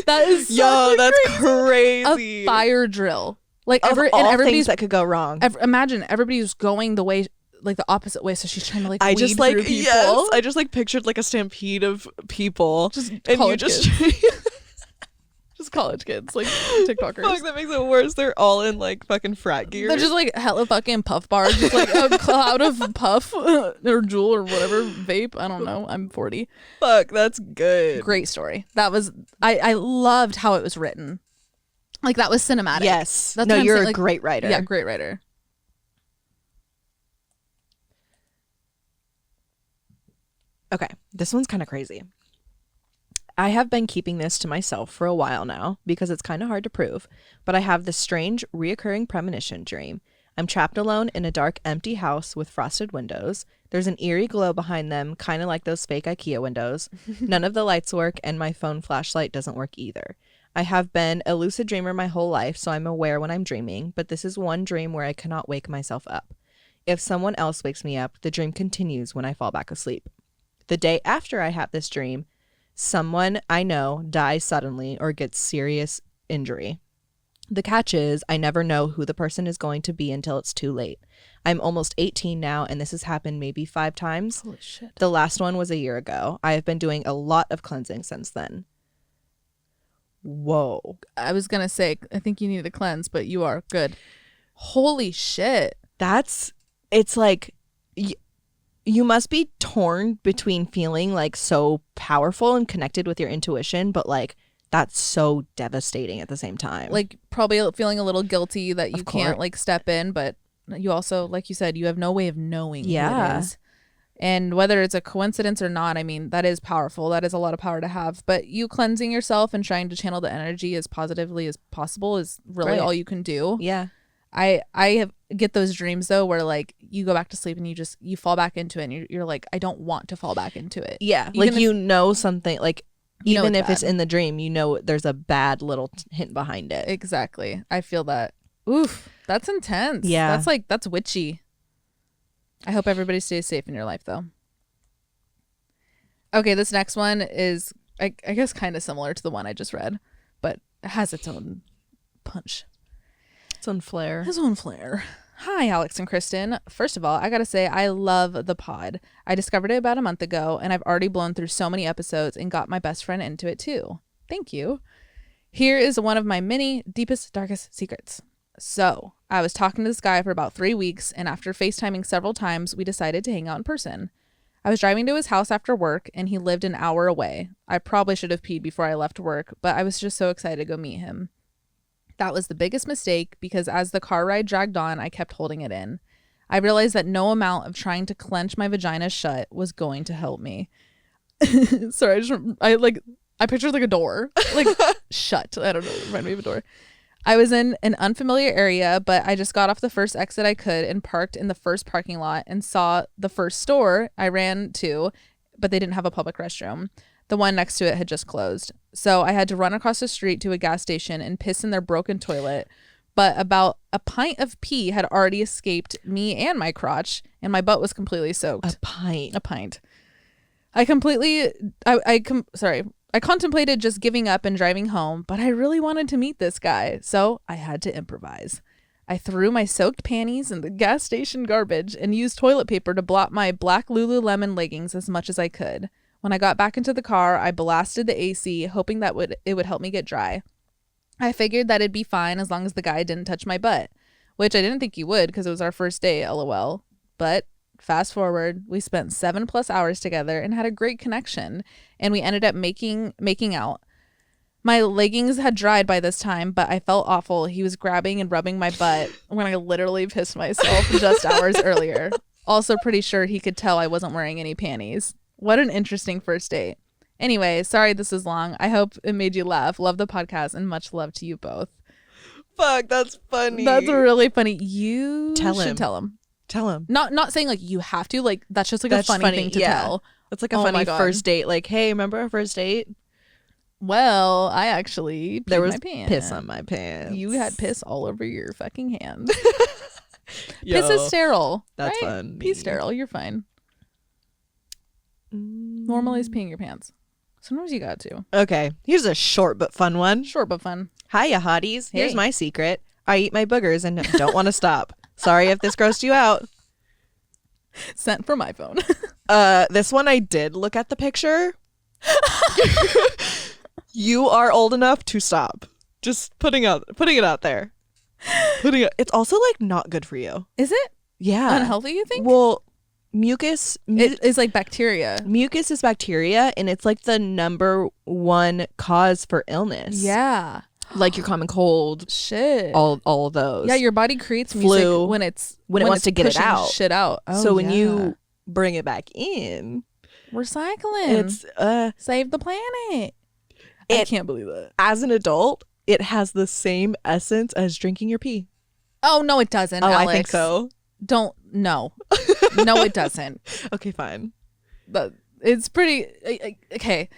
That is yo, that's crazy. A fire drill. Like Of all everybody's things that could go wrong. Imagine everybody's going the way, like the opposite way, so she's trying to like I weed just like through people. yes, I just like pictured like a stampede of people, Just and you college just just college kids, like TikTokers. fuck, that makes it worse. They're all in like fucking frat gear. They're just like hella fucking puff bars, just like a cloud of puff or jewel or whatever vape. I don't know. I'm 40. Fuck, that's good. Great story. That was I loved how it was written. Like that was cinematic. Yes. That's no, what I'm you're saying, a like, great writer. Yeah, great writer. Okay, this one's kind of crazy. I have been keeping this to myself for a while now because it's kind of hard to prove, but I have this strange, reoccurring premonition dream. I'm trapped alone in a dark, empty house with frosted windows. There's an eerie glow behind them, kind of like those fake IKEA windows. None of the lights work, and my phone flashlight doesn't work either. I have been a lucid dreamer my whole life, so I'm aware when I'm dreaming, but this is one dream where I cannot wake myself up. If someone else wakes me up, the dream continues when I fall back asleep. The day after I have this dream, someone I know dies suddenly or gets serious injury. The catch is I never know who the person is going to be until it's too late. I'm almost 18 now, and this has happened maybe 5 times. Holy shit. The last one was a year ago. I have been doing a lot of cleansing since then. Whoa. I was gonna say I think you need to cleanse, but you are good. Holy shit. It's like you must be torn between feeling like so powerful and connected with your intuition, but like that's so devastating at the same time. Like probably feeling a little guilty that you Of can't course. like step in, but you also, like you said, you have no way of knowing who Yeah. it is. And whether it's a coincidence or not, I mean, that is powerful. That is a lot of power to have. But you cleansing yourself and trying to channel the energy as positively as possible is really Right. all you can do. Yeah. I get those dreams though where like you go back to sleep and you fall back into it and you're like, I don't want to fall back into it. Yeah. Even Like if- you know something, like You know even it's if it's bad. in the dream, you know there's a bad little hint behind it. Exactly. I feel that. Oof. That's intense. Yeah. That's witchy. I hope everybody stays safe in your life though. Okay, this next one is I guess kind of similar to the one I just read, but it has its own punch. It's on Flare. His own flair. Hi, Alex and Kristen. First of all, I gotta say I love the pod. I discovered it about a month ago, and I've already blown through so many episodes and got my best friend into it too. Thank you. Here is one of my many deepest, darkest secrets. So, I was talking to this guy for about 3 weeks, and after FaceTiming several times, we decided to hang out in person. I was driving to his house after work, and he lived an hour away. I probably should have peed before I left work, but I was just so excited to go meet him. That was the biggest mistake because as the car ride dragged on, I kept holding it in. I realized that no amount of trying to clench my vagina shut was going to help me. Sorry, I pictured like a door, like shut. I don't know, remind me of a door. I was in an unfamiliar area, but I just got off the first exit I could and parked in the first parking lot and saw the first store I ran to, but they didn't have a public restroom. The one next to it had just closed. So I had to run across the street to a gas station and piss in their broken toilet. But about a pint of pee had already escaped me and my crotch, and my butt was completely soaked. A pint. I contemplated just giving up and driving home, but I really wanted to meet this guy, so I had to improvise. I threw my soaked panties in the gas station garbage and used toilet paper to blot my black Lululemon leggings as much as I could. When I got back into the car, I blasted the AC, hoping that it would help me get dry. I figured that it'd be fine as long as the guy didn't touch my butt, which I didn't think he would because it was our first date, lol. But fast forward, we spent 7+ hours together and had a great connection, and we ended up making out. My leggings had dried by this time, but I felt awful. He was grabbing and rubbing my butt when I literally pissed myself just hours earlier. Also pretty sure he could tell I wasn't wearing any panties. What an interesting first date. Anyway, sorry this is long. I hope it made you laugh. Love the podcast and much love to you both. Fuck, that's funny. That's really funny. You Tell should him. tell him. Not saying like you have to, like that's just like a funny thing to tell. That's like a funny first date. Like, hey, remember our first date? Well, I actually peed there was my pants. piss on my pants. You had piss all over your fucking hands. Yo, piss is sterile. That's right? fun. Pee's sterile. You're fine. Normally is peeing your pants. Sometimes you got to. Okay, here's a short but fun one. Short but fun. Hiya, hotties. Hey. Here's my secret. I eat my boogers and don't want to stop. Sorry if this grossed you out. Sent from my phone. This one I did look at the picture. You are old enough to stop. Just putting it out there. It's also like not good for you. Is it? Yeah. Unhealthy, you think? Well, mucus It is like bacteria. Mucus is bacteria, and it's like the number one cause for illness. Yeah. Like your common cold, Shit. all of those. Yeah, your body creates Flu, music when it wants to get it pushing out. Shit out. Oh, so when yeah. you bring it back in, recycling, it's save the planet. I can't believe that. As an adult, it has the same essence as drinking your pee. Oh no, it doesn't. Oh, Alex. I think so. No, it doesn't. Okay, fine. But it's pretty okay.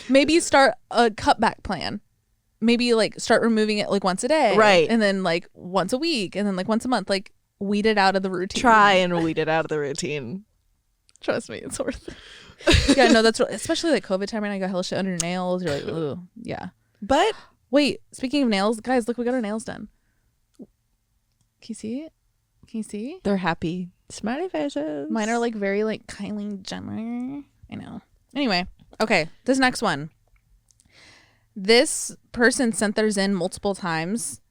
Maybe start a cutback plan. Maybe like start removing it like once a day, right? And then like once a week, and then like once a month. Like weed it out of the routine. Try and weed it out of the routine. Trust me, it's worth it. Yeah, no, that's especially like COVID time right now. You got hella shit under your nails. You're like, ooh, yeah. But wait, speaking of nails, guys, look, we got our nails done. Can you see it? Can you see? They're happy smiley faces. Mine are like very like Kylie Jenner. I know. Anyway, okay, this next one. This person sent theirs in multiple times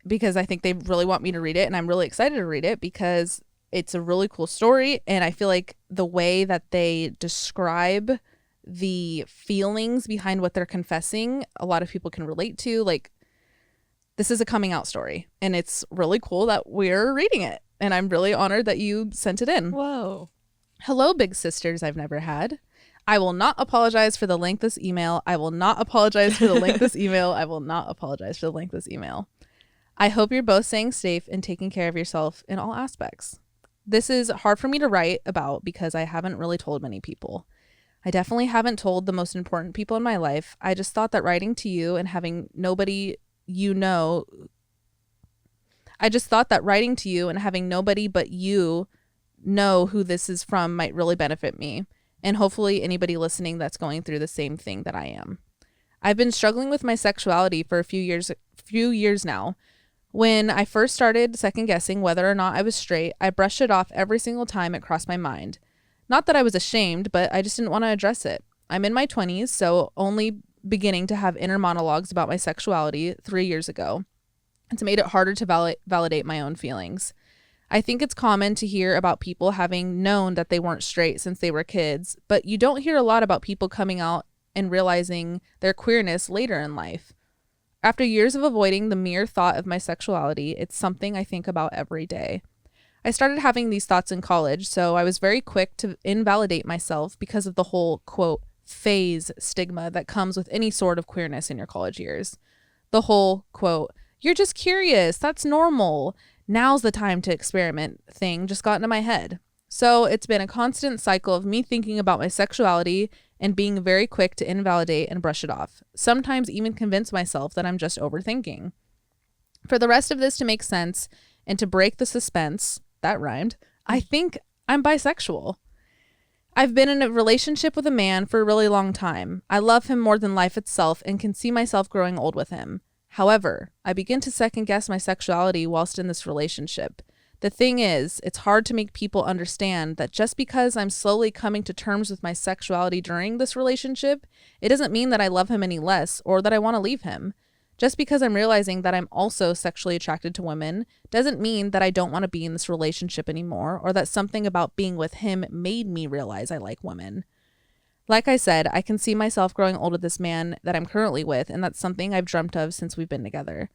because I think they really want me to read it, and I'm really excited to read it because it's a really cool story, and I feel like the way that they describe the feelings behind what they're confessing, a lot of people can relate to. Like, this is a coming out story, and it's really cool that we're reading it, and I'm really honored that you sent it in. Whoa. Hello, big sisters I've never had. I will not apologize for the length of this email. I will not apologize for the length of this email. I will not apologize for the length of this email. I hope you're both staying safe and taking care of yourself in all aspects. This is hard for me to write about because I haven't really told many people. I definitely haven't told the most important people in my life. I just thought that writing to you and having nobody but you know who this is from might really benefit me, and hopefully anybody listening that's going through the same thing that I am. I've been struggling with my sexuality for a few years now. When I first started second guessing whether or not I was straight, I brushed it off every single time it crossed my mind. Not that I was ashamed, but I just didn't want to address it. I'm in my 20s, so only beginning to have inner monologues about my sexuality 3 years ago. It's made it harder to validate my own feelings. I think it's common to hear about people having known that they weren't straight since they were kids, but you don't hear a lot about people coming out and realizing their queerness later in life. After years of avoiding the mere thought of my sexuality, it's something I think about every day. I started having these thoughts in college, so I was very quick to invalidate myself because of the whole, quote, phase stigma that comes with any sort of queerness in your college years. The whole, quote, you're just curious, that's normal, now's the time to experiment thing just got into my head. So it's been a constant cycle of me thinking about my sexuality and being very quick to invalidate and brush it off. Sometimes even convince myself that I'm just overthinking. For the rest of this to make sense and to break the suspense, that rhymed, I think I'm bisexual. I've been in a relationship with a man for a really long time. I love him more than life itself and can see myself growing old with him. However, I begin to second guess my sexuality whilst in this relationship. The thing is, it's hard to make people understand that just because I'm slowly coming to terms with my sexuality during this relationship, it doesn't mean that I love him any less or that I want to leave him. Just because I'm realizing that I'm also sexually attracted to women doesn't mean that I don't want to be in this relationship anymore or that something about being with him made me realize I like women. Like I said, I can see myself growing old with this man that I'm currently with, and that's something I've dreamt of since we've been together.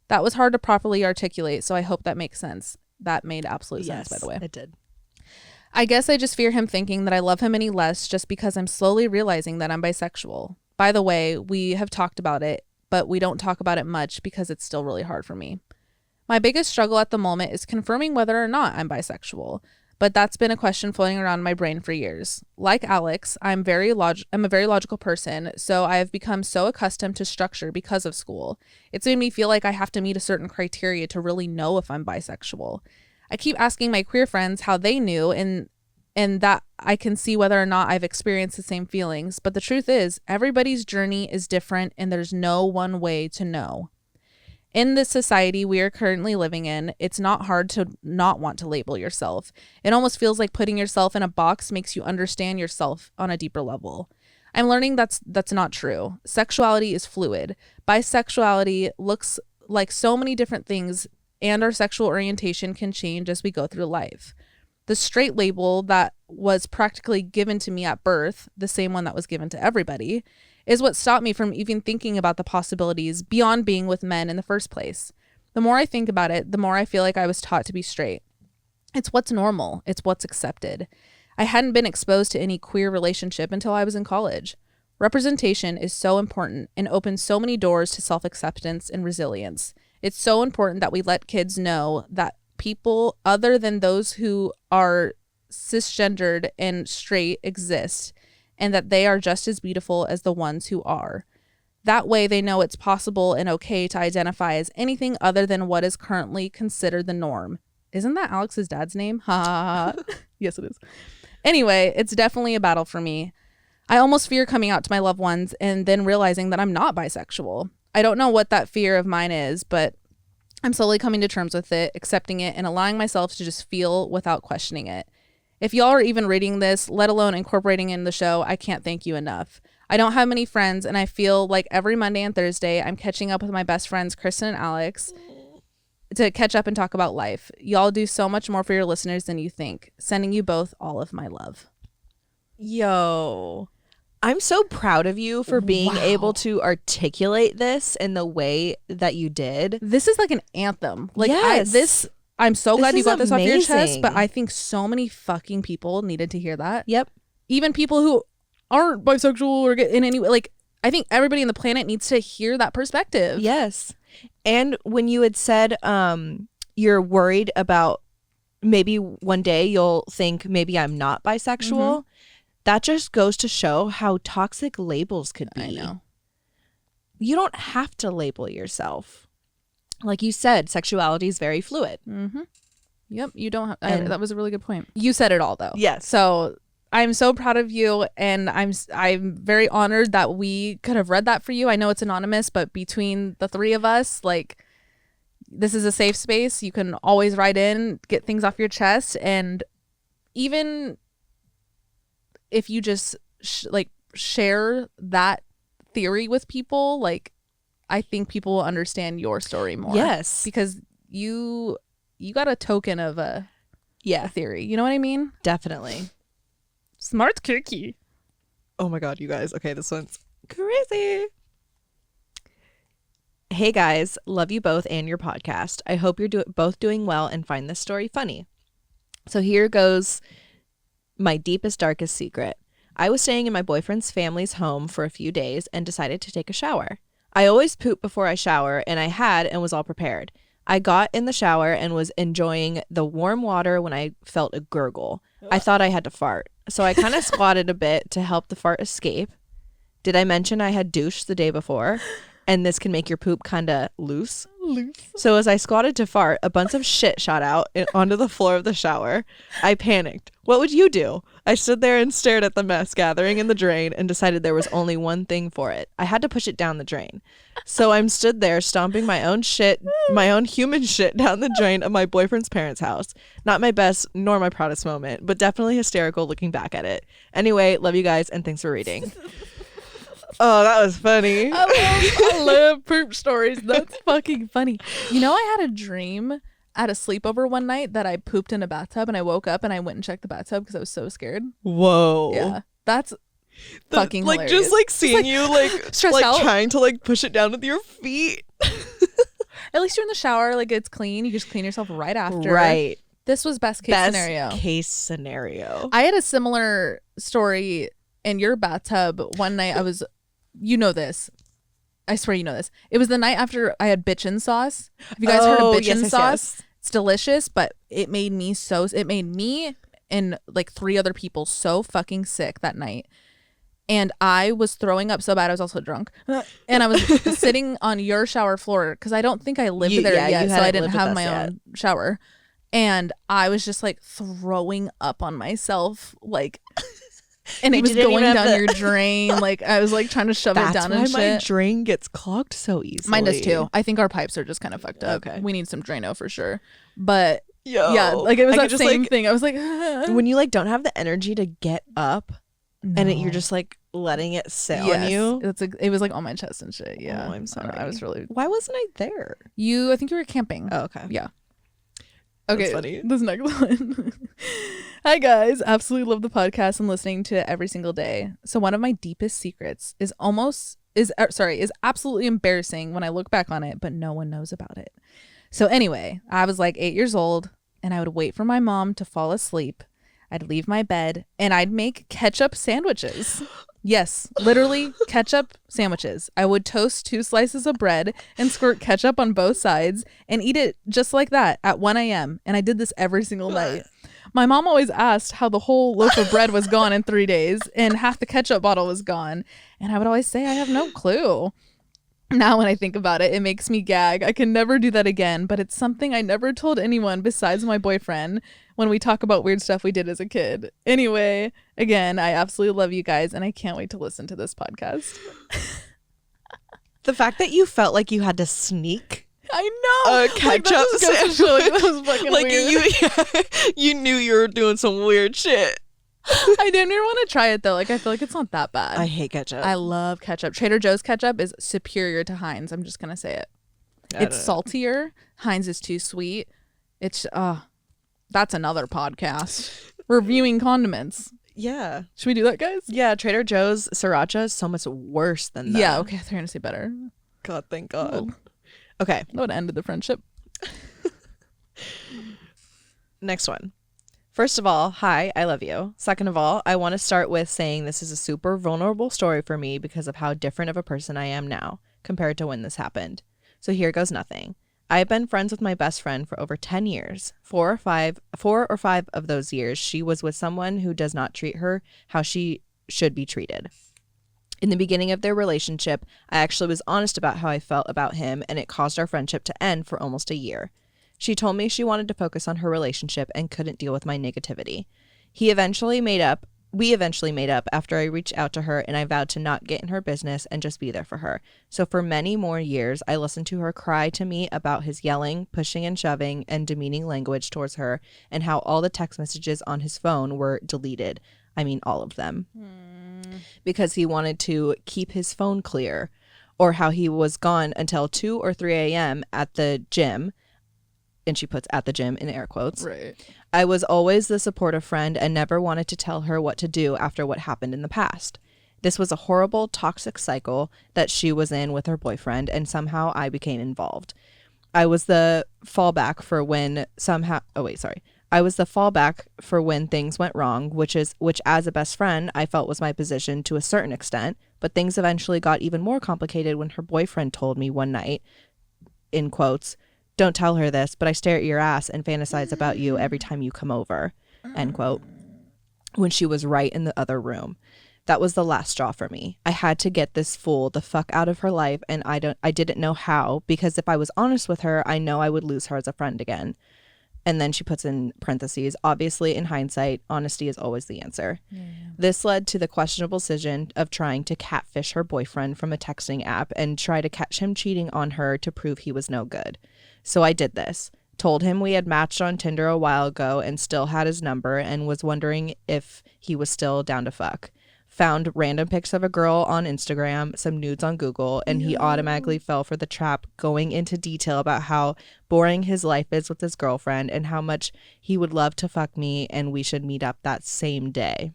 That was hard to properly articulate, so I hope that makes sense. That made absolute sense, by the way. It did. I guess I just fear him thinking that I love him any less just because I'm slowly realizing that I'm bisexual. By the way, we have talked about it, but we don't talk about it much because it's still really hard for me. My biggest struggle at the moment is confirming whether or not I'm bisexual, but that's been a question floating around my brain for years. Like Alex, I'm a very logical person, so I have become so accustomed to structure because of school. It's made me feel like I have to meet a certain criteria to really know if I'm bisexual. I keep asking my queer friends how they knew and that I can see whether or not I've experienced the same feelings, but the truth is everybody's journey is different and there's no one way to know. In this society we are currently living in, it's not hard to not want to label yourself. It almost feels like putting yourself in a box makes you understand yourself on a deeper level. I'm learning that's not true. Sexuality is fluid. Bisexuality looks like so many different things, and our sexual orientation can change as we go through life. The straight label that was practically given to me at birth, the same one that was given to everybody, is what stopped me from even thinking about the possibilities beyond being with men in the first place. The more I think about it, the more I feel like I was taught to be straight. It's what's normal. It's what's accepted. I hadn't been exposed to any queer relationship until I was in college. Representation is so important and opens so many doors to self-acceptance and resilience. It's so important that we let kids know that people other than those who are cisgendered and straight exist, and that they are just as beautiful as the ones who are. That way they know it's possible and okay to identify as anything other than what is currently considered the norm. Isn't that Alex's dad's name? Ha ha ha. Yes, it is. Anyway, it's definitely a battle for me. I almost fear coming out to my loved ones and then realizing that I'm not bisexual. I don't know what that fear of mine is, but I'm slowly coming to terms with it, accepting it, and allowing myself to just feel without questioning it. If y'all are even reading this, let alone incorporating in the show, I can't thank you enough. I don't have many friends, and I feel like every Monday and Thursday, I'm catching up with my best friends, Kristen and Alex, to catch up and talk about life. Y'all do so much more for your listeners than you think. Sending you both all of my love. Yo, I'm so proud of you for being able to articulate this in the way that you did. This is like an anthem. Like yes. I'm so glad you got this off your chest, but amazing. I think so many fucking people needed to hear that. Yep. Even people who aren't bisexual or get in any way, like, I think everybody on the planet needs to hear that perspective. Yes. And when you had said you're worried about maybe one day you'll think maybe I'm not bisexual, that just goes to show how toxic labels could be. I know. You don't have to label yourself. Like you said, sexuality is very fluid. Yep, you don't have, that was a really good point. You said it all though. Yes. So I'm so proud of you, and I'm very honored that we could have read that for you. I know it's anonymous, but between the three of us, like, this is a safe space. You can always write in, get things off your chest, and even if you just share that theory with people, like, I think people will understand your story more. Yes. Because you you got a token of a theory. You know what I mean? Definitely. Smart cookie. Oh my God, you guys. Okay, this one's crazy. Hey guys, love you both and your podcast. I hope you're both doing well and find this story funny. So here goes my deepest, darkest secret. I was staying in my boyfriend's family's home for a few days and decided to take a shower. I always poop before I shower, and I had and was all prepared. I got in the shower and was enjoying the warm water when I felt a gurgle. I thought I had to fart, so I kind of squatted a bit to help the fart escape. Did I mention I had douched the day before? And this can make your poop kind of loose. So as I squatted to fart, a bunch of shit shot out onto the floor of the shower. I panicked. What would you do? I stood there and stared at the mess gathering in the drain and decided there was only one thing for it. I had to push it down the drain. So I'm stood there stomping my own shit, my own human shit down the drain of my boyfriend's parents' house. Not my best nor my proudest moment, but definitely hysterical looking back at it. Anyway, love you guys and thanks for reading. Oh, that was funny. I love poop stories. That's fucking funny. You know, I had a dream at a sleepover one night that I pooped in a bathtub, and I woke up and I went and checked the bathtub because I was so scared. Whoa. Yeah. That's fucking like hilarious. just like seeing you like stressed like out. trying to like push it down with your feet. At least you're in the shower, like it's clean. You just clean yourself right after. Right. This was best case scenario. Case scenario. I had a similar story in your bathtub one night. You know this. I swear you know this. It was the night after I had bitchin' sauce. Have you guys heard of bitchin' sauce? Yes. It's delicious, but it made me and like 3 other people so fucking sick that night. And I was throwing up so bad. I was also drunk. And I was sitting on your shower floor because I don't think I lived there yet. So I didn't have my own shower. And I was just like throwing up on myself. Like... And it was going down your drain. Like I was like trying to shove it down and shit. That's why my drain gets clogged so easily. Mine does too. I think our pipes are just kind of fucked up. Okay. We need some Drano for sure. But yeah, like it was that same thing. I was like, when you like don't have the energy to get up and you're just like letting it sit on you. It's like it was like on my chest and shit. Yeah. Oh, I'm sorry. I was really. Why wasn't I there? I think you were camping. Oh, okay. Yeah. Okay, that's funny. This next one. Hi guys, absolutely love the podcast and listening to it every single day. So one of my deepest secrets is absolutely embarrassing when I look back on it, but no one knows about it. So anyway, I was like 8 years old and I would wait for my mom to fall asleep. I'd leave my bed and I'd make ketchup sandwiches. Yes, literally ketchup sandwiches. I would toast 2 slices of bread and squirt ketchup on both sides and eat it just like that at 1 a.m. And I did this every single night. My mom always asked how the whole loaf of bread was gone in 3 days and half the ketchup bottle was gone. And I would always say, I have no clue. Now when I think about it, it makes me gag. I can never do that again, but it's something I never told anyone besides my boyfriend when we talk about weird stuff we did as a kid. Anyway, again, I absolutely love you guys and I can't wait to listen to this podcast. The fact that you felt like you had to sneak I know. A ketchup sandwich. Like, that was fucking like weird. You knew you were doing some weird shit. I didn't even want to try it though. Like I feel like it's not that bad. I hate ketchup. I love ketchup. Trader Joe's ketchup is superior to Heinz. I'm just gonna say it. It's saltier. Heinz is too sweet. It's that's another podcast. Reviewing condiments. Yeah. Should we do that, guys? Yeah, Trader Joe's sriracha is so much worse than that. Yeah, okay. I thought you were gonna say better. God, thank God. Okay. That would have ended the friendship. Next one. First of all, hi, I love you. Second of all, I want to start with saying this is a super vulnerable story for me because of how different of a person I am now compared to when this happened. So here goes nothing. I've been friends with my best friend for over 10 years. 4 or 5 of those years, she was with someone who does not treat her how she should be treated. In the beginning of their relationship, I actually was honest about how I felt about him, and it caused our friendship to end for almost a year. She told me she wanted to focus on her relationship and couldn't deal with my negativity. We eventually made up after I reached out to her and I vowed to not get in her business and just be there for her. So for many more years, I listened to her cry to me about his yelling, pushing and shoving, and demeaning language towards her, and how all the text messages on his phone were deleted. I mean, all of them. Because he wanted to keep his phone clear, or how he was gone until 2 or 3 a.m. at the gym and she puts at the gym in air quotes. Right. I was always the supportive friend and never wanted to tell her what to do after what happened in the past. This was a horrible, toxic cycle that she was in with her boyfriend, and somehow I became involved. I was the fallback for when I was the fallback for when things went wrong, which as a best friend, I felt was my position to a certain extent, but things eventually got even more complicated when her boyfriend told me one night, in quotes, "Don't tell her this, but I stare at your ass and fantasize about you every time you come over," end quote, when she was right in the other room. That was the last straw for me. I had to get this fool the fuck out of her life, and I didn't know how, because if I was honest with her, I know I would lose her as a friend again. And then she puts in parentheses, obviously in hindsight, honesty is always the answer. Yeah. This led to the questionable decision of trying to catfish her boyfriend from a texting app and try to catch him cheating on her to prove he was no good. So I did this. Told him we had matched on Tinder a while ago and still had his number and was wondering if he was still down to fuck. Found random pics of a girl on Instagram, some nudes on Google, and he automatically fell for the trap, going into detail about how boring his life is with his girlfriend and how much he would love to fuck me and we should meet up that same day.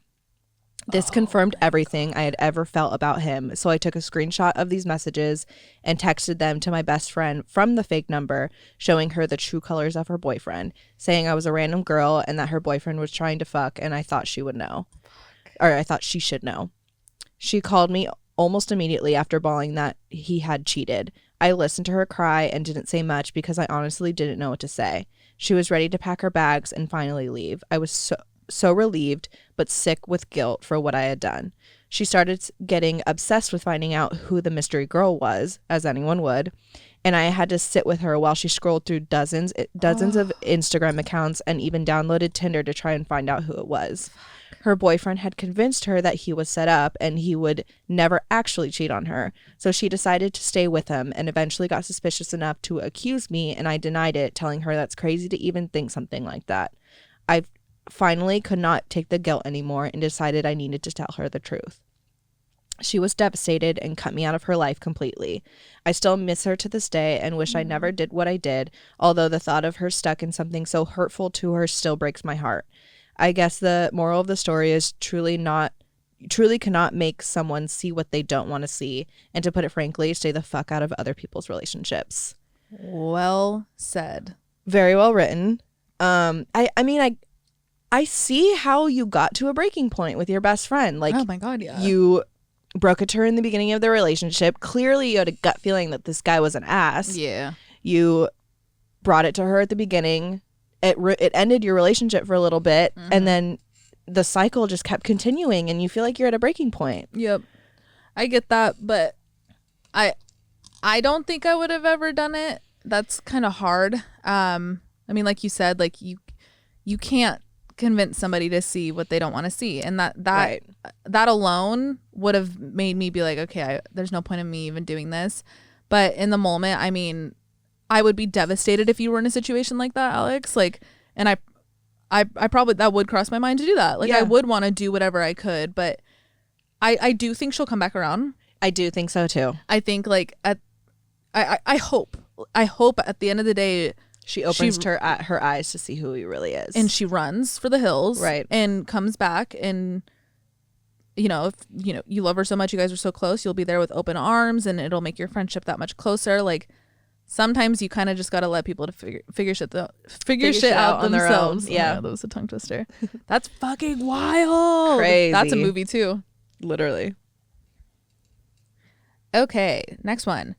This confirmed everything I had ever felt about him, so I took a screenshot of these messages and texted them to my best friend from the fake number, showing her the true colors of her boyfriend, saying I was a random girl and that her boyfriend was trying to fuck and I thought she would know. Or I thought she should know. She called me almost immediately after bawling that he had cheated. I listened to her cry and didn't say much because I honestly didn't know what to say. She was ready to pack her bags and finally leave. I was so relieved, but sick with guilt for what I had done. She started getting obsessed with finding out who the mystery girl was, as anyone would, and I had to sit with her while she scrolled through dozens of Instagram accounts and even downloaded Tinder to try and find out who it was. Her boyfriend had convinced her that he was set up and he would never actually cheat on her. So she decided to stay with him and eventually got suspicious enough to accuse me, and I denied it, telling her that's crazy to even think something like that. I finally could not take the guilt anymore and decided I needed to tell her the truth. She was devastated and cut me out of her life completely. I still miss her to this day and wish I never did what I did, although the thought of her stuck in something so hurtful to her still breaks my heart. I guess the moral of the story is truly cannot make someone see what they don't want to see, and to put it frankly, stay the fuck out of other people's relationships. Well said. Very well written. I see how you got to a breaking point with your best friend. Like, oh my God, yeah. You broke it to her in the beginning of the relationship. Clearly you had a gut feeling that this guy was an ass. Yeah. You brought it to her at the beginning. It ended your relationship for a little bit, and then the cycle just kept continuing, and you feel like you're at a breaking point. Yep. I get that, but I don't think I would have ever done it. That's kind of hard. I mean, like you said, like you can't convince somebody to see what they don't want to see, and that right. That alone would have made me be like, okay, there's no point in me even doing this. But in the moment, I mean, I would be devastated if you were in a situation like that, Alex. Like, and I probably, that would cross my mind to do that. Like, yeah. I would want to do whatever I could, but I do think she'll come back around. I do think so too. I think like I hope at the end of the day she opens her eyes to see who he really is, and she runs for the hills, right, and comes back. And if you love her so much, you guys are so close, you'll be there with open arms, and it'll make your friendship that much closer. Like, sometimes you kind of just got to let people to figure shit out on themselves. Their own. Yeah. Oh, that was a tongue twister. That's fucking wild. Crazy. That's a movie too. Literally. Okay, next one.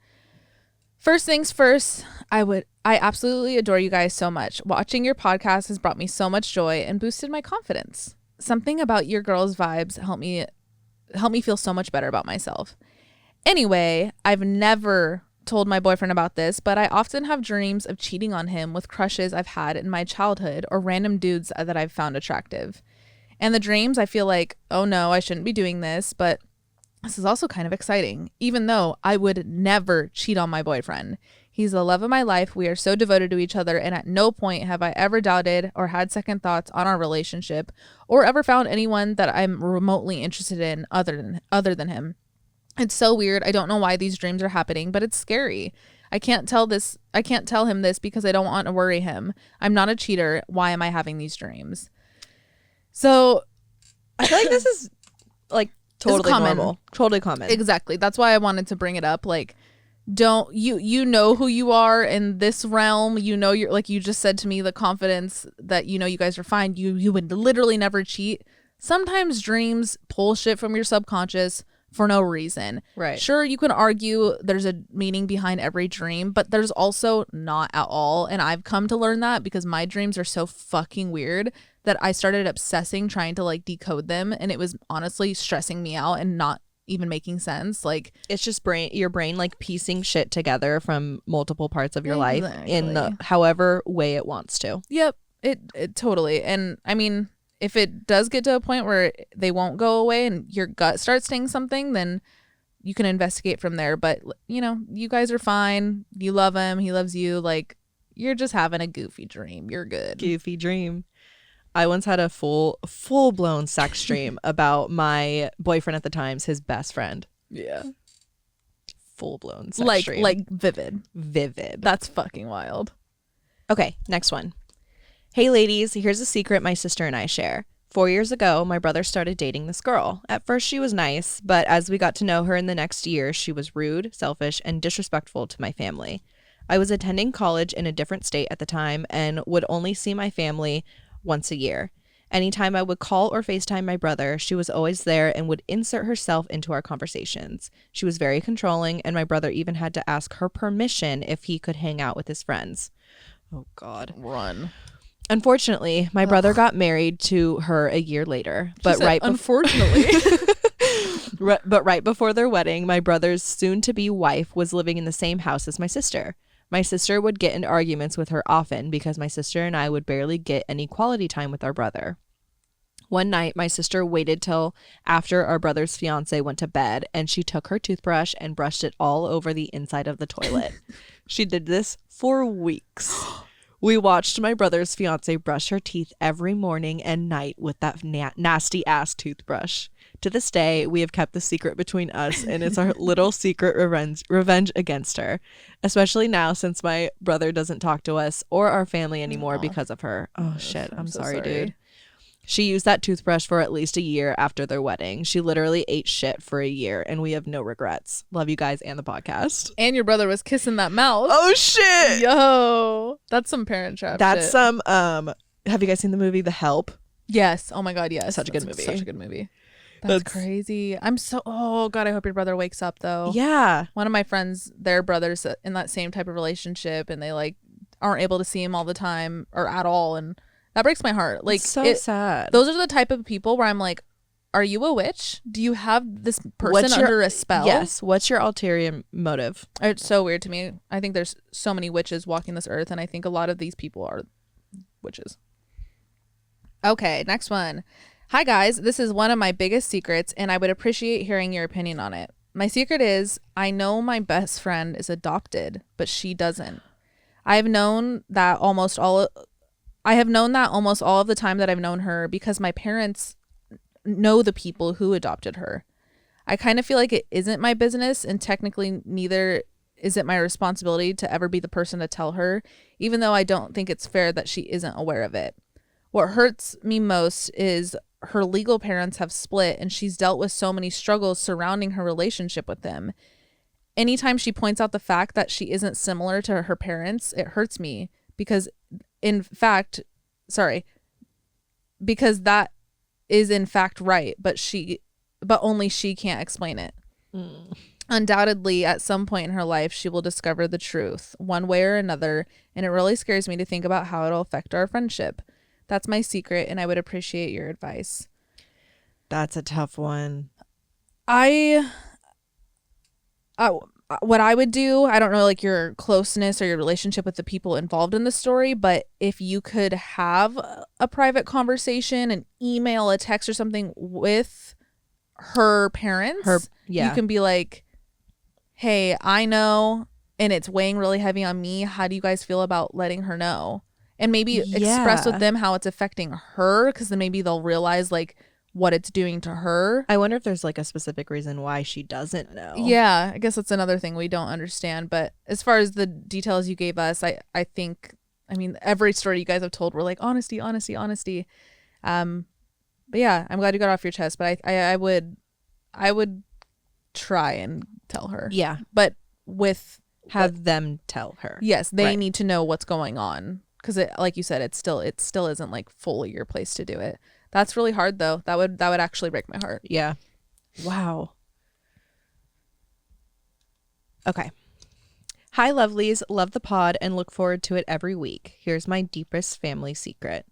First things first, I absolutely adore you guys so much. Watching your podcast has brought me so much joy and boosted my confidence. Something about your girls' vibes helped me feel so much better about myself. Anyway, I've never told my boyfriend about this, but I often have dreams of cheating on him with crushes I've had in my childhood or random dudes that I've found attractive. And the dreams, I feel like, oh no, I shouldn't be doing this, but this is also kind of exciting, even though I would never cheat on my boyfriend. He's the love of my life. We are so devoted to each other, and at no point have I ever doubted or had second thoughts on our relationship or ever found anyone that I'm remotely interested in other than him. It's so weird. I don't know why these dreams are happening, but it's scary. I can't tell him this because I don't want to worry him. I'm not a cheater. Why am I having these dreams? So I feel like this is like totally common. normal. Totally common. Exactly. That's why I wanted to bring it up. Like, don't you know who you are in this realm. You know, you're like you just said to me, the confidence that you know you guys are fine. You would literally never cheat. Sometimes dreams pull shit from your subconscious for no reason. Right. Sure, you can argue there's a meaning behind every dream, but there's also not at all. And I've come to learn that because my dreams are so fucking weird that I started obsessing trying to like decode them, and it was honestly stressing me out and not even making sense. Like, it's just your brain like piecing shit together from multiple parts of your life in the however way it wants to. Yep. It totally. And I mean, if it does get to a point where they won't go away and your gut starts saying something, then you can investigate from there. But, you know, you guys are fine. You love him. He loves you. Like, you're just having a goofy dream. You're good. Goofy dream. I once had a full-blown sex dream about my boyfriend at the time's his best friend. Yeah. Full-blown sex dream. Like vivid. Vivid. That's fucking wild. Okay, next one. Hey ladies, here's a secret my sister and I share. 4 years ago, my brother started dating this girl. At first she was nice, but as we got to know her in the next year, she was rude, selfish, and disrespectful to my family. I was attending college in a different state at the time and would only see my family once a year. Anytime I would call or FaceTime my brother, she was always there and would insert herself into our conversations. She was very controlling, and my brother even had to ask her permission if he could hang out with his friends. Oh, God. Run. Unfortunately, my brother got married to her a year later. But unfortunately. But right before their wedding, my brother's soon-to-be wife was living in the same house as my sister. My sister would get in arguments with her often because my sister and I would barely get any quality time with our brother. One night, my sister waited till after our brother's fiance went to bed, and she took her toothbrush and brushed it all over the inside of the toilet. She did this for weeks. We watched my brother's fiance brush her teeth every morning and night with that nasty ass toothbrush. To this day, we have kept the secret between us, and it's our little secret revenge against her, especially now since my brother doesn't talk to us or our family anymore because of her. Oh, shit. I'm so sorry, dude. She used that toothbrush for at least a year after their wedding. She literally ate shit for a year, and we have no regrets. Love you guys and the podcast. And your brother was kissing that mouth. Oh, shit. Yo. That's some Parent Trap That's shit. some, have you guys seen the movie The Help? Yes. Oh my God, yes. Such a good movie. Such a good movie. That's crazy. Oh God, I hope your brother wakes up though. Yeah. One of my friends, their brother's in that same type of relationship, and they like aren't able to see him all the time or at all, and that breaks my heart. Like, it's so sad. Those are the type of people where I'm like, are you a witch? Do you have this person under a spell? Yes. What's your ulterior motive? It's so weird to me. I think there's so many witches walking this earth, and I think a lot of these people are witches. Okay, next one. Hi guys, this is one of my biggest secrets, and I would appreciate hearing your opinion on it. My secret is I know my best friend is adopted, but she doesn't. I have known that almost all of the time that I've known her because my parents know the people who adopted her. I kind of feel like it isn't my business, and technically neither is it my responsibility to ever be the person to tell her, even though I don't think it's fair that she isn't aware of it. What hurts me most is her legal parents have split, and she's dealt with so many struggles surrounding her relationship with them. Anytime she points out the fact that she isn't similar to her parents, it hurts me because that is in fact right, but only she can't explain it. Undoubtedly, at some point in her life, she will discover the truth one way or another, and it really scares me to think about how it'll affect our friendship. That's my secret, and I would appreciate your advice. That's a tough one. What I would do, I don't know like your closeness or your relationship with the people involved in the story, but if you could have a private conversation, an email, a text or something with her parents, you can be like, hey, I know, and it's weighing really heavy on me. How do you guys feel about letting her know? And maybe express with them how it's affecting her, because then maybe they'll realize like what it's doing to her. I wonder if there's like a specific reason why she doesn't know. Yeah, I guess that's another thing we don't understand. But as far as the details you gave us, I think, I mean, every story you guys have told, we're like, honesty, honesty, honesty. But yeah, I'm glad you got it off your chest. But I would try and tell her. Yeah. But have them tell her. Yes, they Right. need to know what's going on, because like you said, it still isn't like fully your place to do it. That's really hard though. That would actually break my heart. Yeah. Wow. Okay. Hi, lovelies. Love the pod and look forward to it every week. Here's my deepest family secret.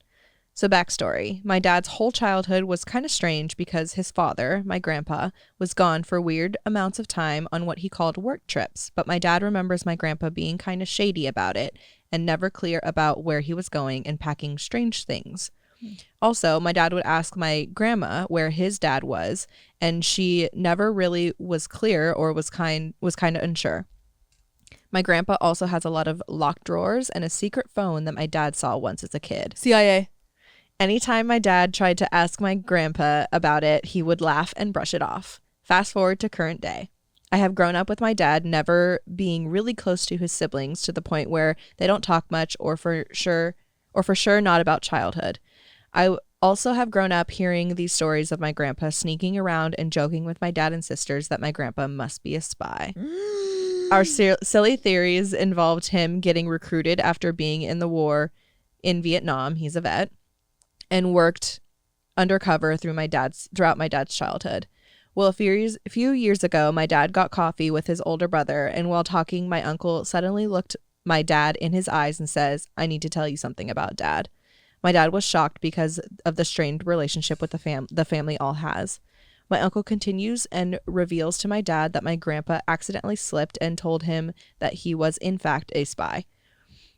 So, backstory. My dad's whole childhood was kind of strange because his father, my grandpa, was gone for weird amounts of time on what he called work trips. But my dad remembers my grandpa being kind of shady about it and never clear about where he was going and packing strange things. Also, my dad would ask my grandma where his dad was, and she never really was clear or was kind of unsure. My grandpa also has a lot of locked drawers and a secret phone that my dad saw once as a kid. CIA. Anytime my dad tried to ask my grandpa about it, he would laugh and brush it off. Fast forward to current day. I have grown up with my dad never being really close to his siblings to the point where they don't talk much or for sure not about childhood. I also have grown up hearing these stories of my grandpa sneaking around and joking with my dad and sisters that my grandpa must be a spy. Our silly theories involved him getting recruited after being in the war in Vietnam. He's a vet. And worked undercover throughout my dad's childhood. Well, a few years ago, my dad got coffee with his older brother, and while talking, my uncle suddenly looked my dad in his eyes and says, "I need to tell you something about Dad." My dad was shocked because of the strained relationship with the family all has. My uncle continues and reveals to my dad that my grandpa accidentally slipped and told him that he was in fact a spy.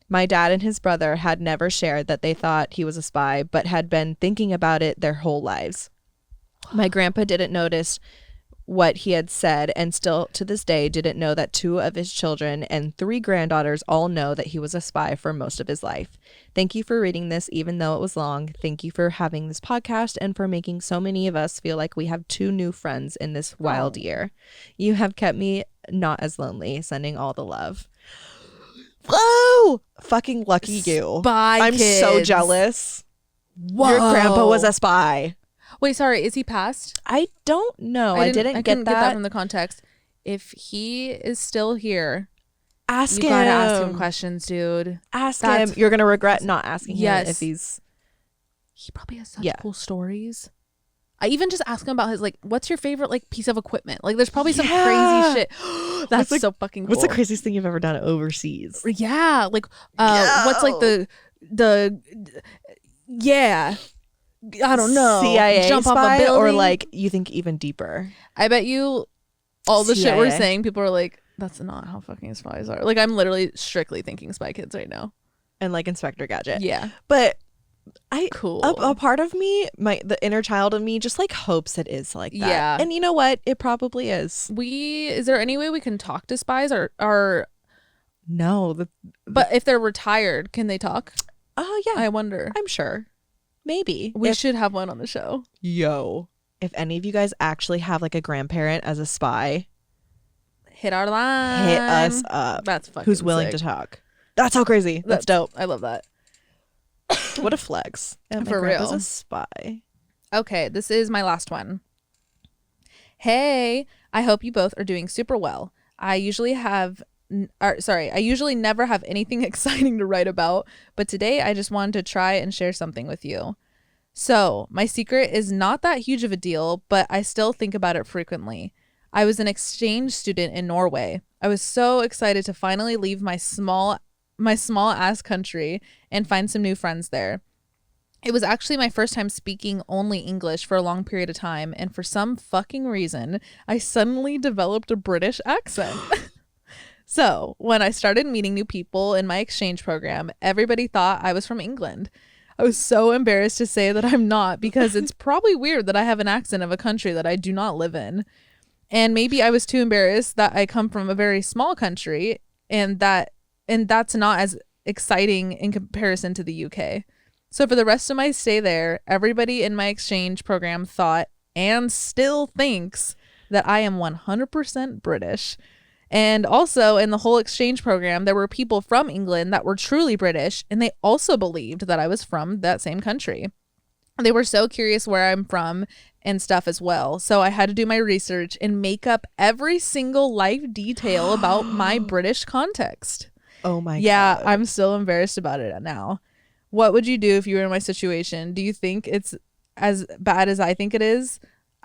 My dad and his brother had never shared that they thought he was a spy, but had been thinking about it their whole lives. My grandpa didn't notice what he had said and still to this day didn't know that 2 of his children and 3 granddaughters all know that he was a spy for most of his life. Thank you for reading this, even though it was long. Thank you for having this podcast and for making so many of us feel like we have 2 new friends in this wild year. You have kept me not as lonely. Sending all the love. Whoa! Fucking lucky you. Spy I'm kids. so jealous. Whoa. Your grandpa was a spy. Wait, sorry, is he passed? I don't know. I didn't get that. that from the context. If he is still here, Ask you him. gotta ask him questions, dude. Ask him. You're gonna regret not asking Yes. him if he's. He probably has such Yeah. cool stories. I even just ask him about his, like, what's your favorite, like, piece of equipment? Like, there's probably some crazy shit. That's What's so fucking cool. What's the craziest thing you've ever done overseas? Yeah, like, what's like the yeah, I don't know. CIA Jump spy, off a building, or like you think even deeper? I bet you all the shit we're CIA. saying, people are like, that's not how fucking spies are. Like, I'm literally strictly thinking Spy Kids right now. And like Inspector Gadget. Yeah, But cool. a part of me, the inner child of me, just like hopes it is like that. Yeah. And you know what? It probably is. Is there any way we can talk to spies, or No. but if they're retired, can they talk? Oh yeah. I wonder. I'm sure. Maybe. We should have one on the show. If any of you guys actually have like a grandparent as a spy, Hit our line. hit us up. That's fucking Who's willing to sick. talk? That's so crazy. That's dope. I love that. What a flex. And my For grandpa's real. a spy. Okay, this is my last one. Hey, I hope you both are doing super well. I usually never have anything exciting to write about, but today I just wanted to try and share something with you. So, my secret is not that huge of a deal, but I still think about it frequently. I was an exchange student in Norway. I was so excited to finally leave my small ass country and find some new friends there. It was actually my first time speaking only English for a long period of time, and for some fucking reason, I suddenly developed a British accent. So, when I started meeting new people in my exchange program, everybody thought I was from England. I was so embarrassed to say that I'm not, because it's probably weird that I have an accent of a country that I do not live in. And maybe I was too embarrassed that I come from a very small country, and that's not as exciting in comparison to the UK. So for the rest of my stay there, everybody in my exchange program thought and still thinks that I am 100% British. And also in the whole exchange program, there were people from England that were truly British, and they also believed that I was from that same country. They were so curious where I'm from and stuff as well. So I had to do my research and make up every single life detail about my British context. Oh my Yeah, God. I'm still embarrassed about it now. What would you do if you were in my situation? Do you think it's as bad as I think it is?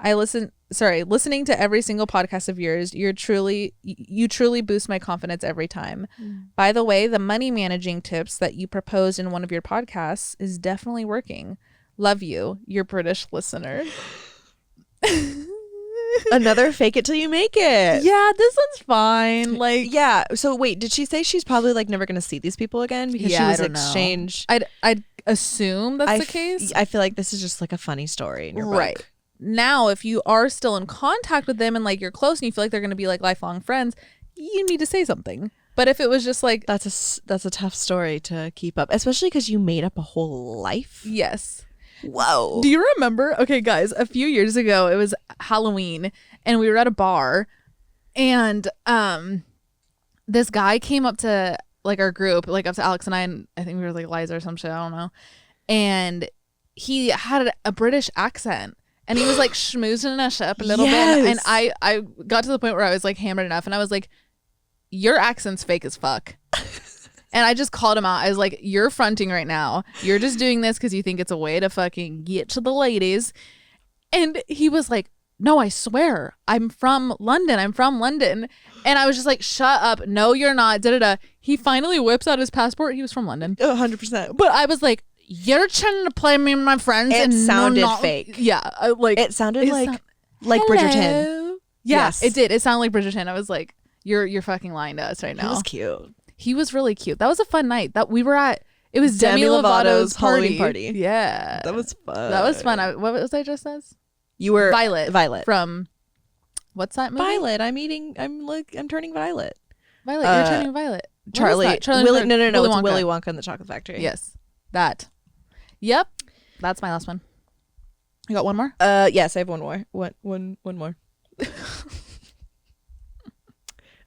Listening to every single podcast of yours, you truly boost my confidence every time. By the way, the money managing tips that you proposed in one of your podcasts is definitely working. Love you, your British listener. Another fake it till you make it. Yeah, this one's fine. Like, yeah. So wait, did she say she's probably like never gonna see these people again because she was exchange? I'd assume that's the case. I feel like this is just like a funny story in your book. Right. Now, if you are still in contact with them and like you're close and you feel like they're gonna be like lifelong friends, you need to say something. But if it was just like that's a tough story to keep up, especially because you made up a whole life. Yes. Whoa. Do you remember? Okay, guys, a few years ago, it was Halloween and we were at a bar and this guy came up to like our group, like up to Alex and I think we were like Liza or some shit, I don't know. And he had a British accent and he was like schmoozing us up a little bit. And I got to the point where I was like hammered enough and I was like, your accent's fake as fuck. And I just called him out. I was like, you're fronting right now. You're just doing this because you think it's a way to fucking get to the ladies. And he was like, no, I swear. I'm from London. And I was just like, shut up. No, you're not. Da-da-da. He finally whips out his passport. He was from London. 100%. But I was like, you're trying to play me and my friends. It and sounded fake. Yeah. It sounded like Bridgerton. Yeah, Yes. it did. It sounded like Bridgerton. I was like, you're fucking lying to us right now. He was cute. He was really cute. That was a fun night. That we were at. It was Demi Lovato's Halloween party. Yeah, That was fun. That was fun. What was I just says? You were Violet from what's that movie? Violet. I'm turning Violet. Violet. You're turning Violet. Charlie. What is that? Willy, no. Willy It's Wonka. Willy Wonka and the Chocolate Factory. Yes, that. Yep, that's my last one. You got one more? Yes, I have one more. One more.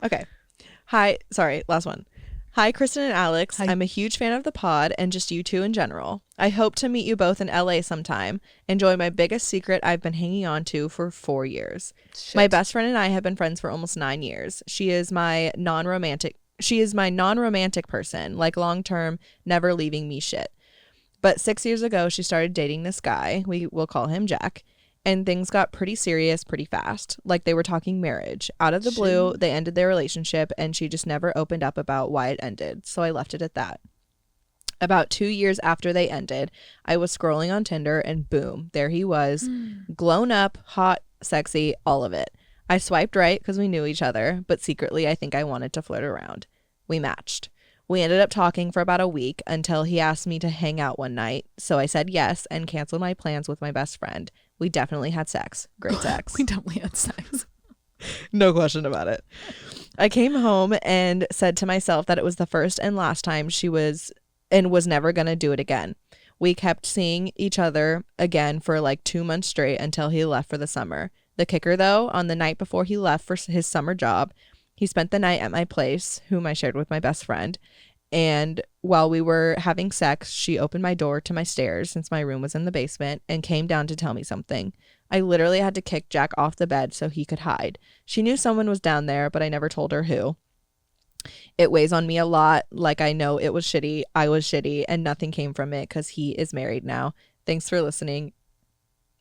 Okay. Hi. Sorry. Last one. Hi, Kristen and Alex. Hi. I'm a huge fan of the pod and just you two in general. I hope to meet you both in LA sometime. Enjoy my biggest secret I've been hanging on to for 4 years. Shit. My best friend and I have been friends for almost 9 years. She is my non-romantic person, like long-term, never leaving me shit. But 6 years ago, she started dating this guy. We will call him Jack. And things got pretty serious pretty fast. Like they were talking marriage. Out of the blue, they ended their relationship and she just never opened up about why it ended. So I left it at that. About 2 years after they ended, I was scrolling on Tinder and boom, there he was. Grown up, hot, sexy, all of it. I swiped right because we knew each other, but secretly I think I wanted to flirt around. We matched. We ended up talking for about a week until he asked me to hang out one night. So I said yes and canceled my plans with my best friend. We definitely had sex. Great sex. We definitely had sex. No question about it. I came home and said to myself that it was the first and last time she was never going to do it again. We kept seeing each other again for like 2 months straight until he left for the summer. The kicker though, on the night before he left for his summer job, he spent the night at my place, whom I shared with my best friend. And while we were having sex, she opened my door to my stairs since my room was in the basement and came down to tell me something. I literally had to kick Jack off the bed so he could hide. She knew someone was down there, but I never told her who. It weighs on me a lot. Like I know it was shitty. I was shitty and nothing came from it because he is married now. Thanks for listening.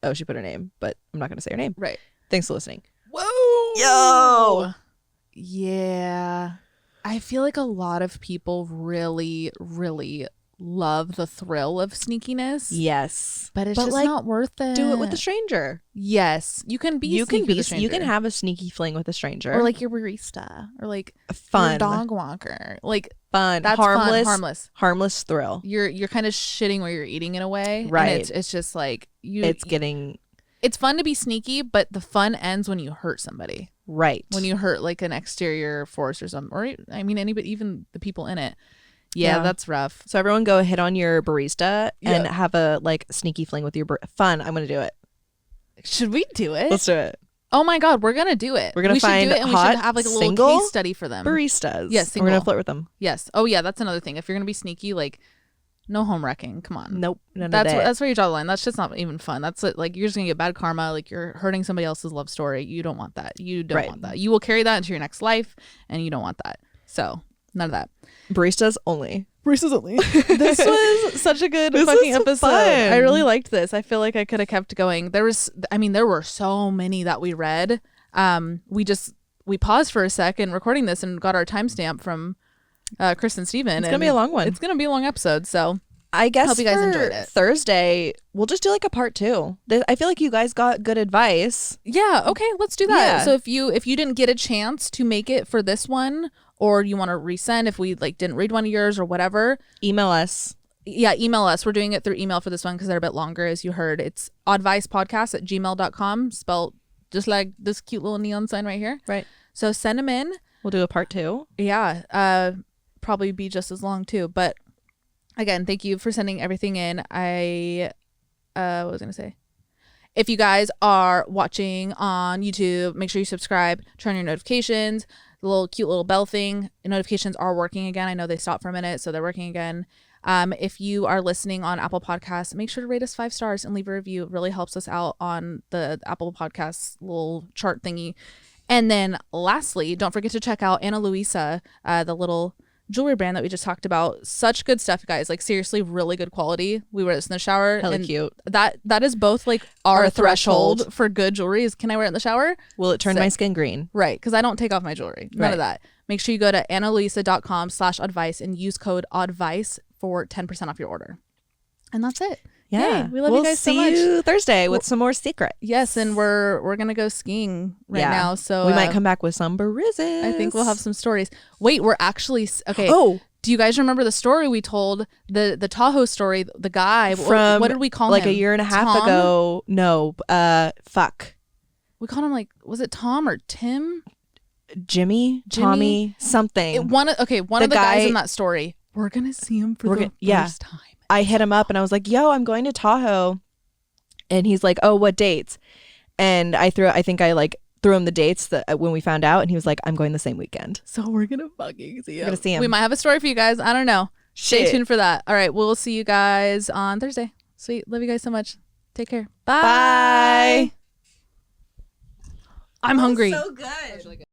Oh, she put her name, but I'm not going to say her name. Right. Thanks for listening. Whoa. Yo. Yeah. I feel like a lot of people really, really love the thrill of sneakiness. Yes. But it's But, just like, not worth it. Do it with a stranger. Yes. You can be You sneaky with a you stranger. can have a sneaky fling with a stranger. Or like your barista. Or like fun your dog walker. Like fun, that's harmless, fun, harmless thrill. You're kind of shitting where you're eating in a way. Right. And it's just like It's fun to be sneaky, but the fun ends when you hurt somebody. right. When you hurt like an exterior force or something, or I mean anybody, even the people in it. Yeah, Yeah. that's rough. So everyone go hit on your barista and Yeah. have a like sneaky fling with your fun. I'm gonna do it. Should we do it? Let's do it. Oh my God, we're gonna do it. We're gonna we should find do it, and we hot, should have like a little single case study for them. Baristas. Yes, And we're gonna single. flirt with them. Yes. Oh yeah, that's another thing. If you're gonna be sneaky, like no home wrecking. Come on. Nope. None That's of that. that's where you draw the line. That's just not even fun. That's like you're just gonna get bad karma. Like you're hurting somebody else's love story. You don't want that. You don't Right. want that. You will carry that into your next life, and you don't want that. So none of that. Baristas only. Baristas only. This was such a good This fucking was episode. fun. I really liked this. I feel like I could have kept going. There were so many that we read. We paused for a second recording this and got our timestamp from Chris and Steven. It's gonna be a long one. It's gonna be a long episode. So I guess hope you guys for enjoyed it. Thursday, we'll just do like a part 2. I feel like you guys got good advice. yeah, okay, let's do that. Yeah. So if you didn't get a chance to make it for this one, or you want to resend if we like didn't read one of yours or whatever, Email us. yeah, email us. We're doing it through email for this one because they're a bit longer, as you heard. It's oddvicepodcast@gmail.com, spelled just like this cute little neon sign right here. Right. So send them in. We'll do a part 2. Yeah, probably be just as long too. But again, thank you for sending everything in. What was I gonna say? If you guys are watching on YouTube, make sure you subscribe, turn on your notifications, the little cute little bell thing. The notifications are working again. I know they stopped for a minute, so they're working again. If you are listening on Apple Podcasts, make sure to rate us 5 stars and leave a review. It really helps us out on the Apple Podcasts little chart thingy. And then lastly, don't forget to check out Ana Luisa, the little jewelry brand that we just talked about. Such good stuff, guys. Like seriously, really good quality. We wear this in the shower. Hella and cute. That is both like our Our threshold threshold. for good jewelry is, can I wear it in the shower? Will it turn Sick. my skin green? Right, because I don't take off my jewelry. None Right. of that. Make sure you go to analisa.com/oddvice and use code oddvice for 10% off your order. And that's it. Yeah. Yay, we love we'll you guys so see much. you Thursday with some more secrets. Yes, and we're gonna go skiing right Yeah. now. So We might come back with some baristas. I think we'll have some stories. Wait, we're actually okay. Oh, Do you guys remember the story we told? The Tahoe story, the guy from what did we call like him? a year and a half Tom? ago. No, fuck. We called him like, was it Tom or Tim? Jimmy, Tommy, something. One of the The guys guy- in that story. We're gonna see him for the yeah. first time. I hit him up and I was like, "Yo, I'm going to Tahoe," and he's like, "Oh, what dates?" And I think I like threw him the dates that when we found out, and he was like, "I'm going the same weekend." So we're gonna fucking see him. We're gonna see him. We might have a story for you guys. I don't know. Stay Shit. tuned for that. All right, we'll see you guys on Thursday. Sweet. Love you guys so much. Take care. Bye. Bye. I'm hungry. So good.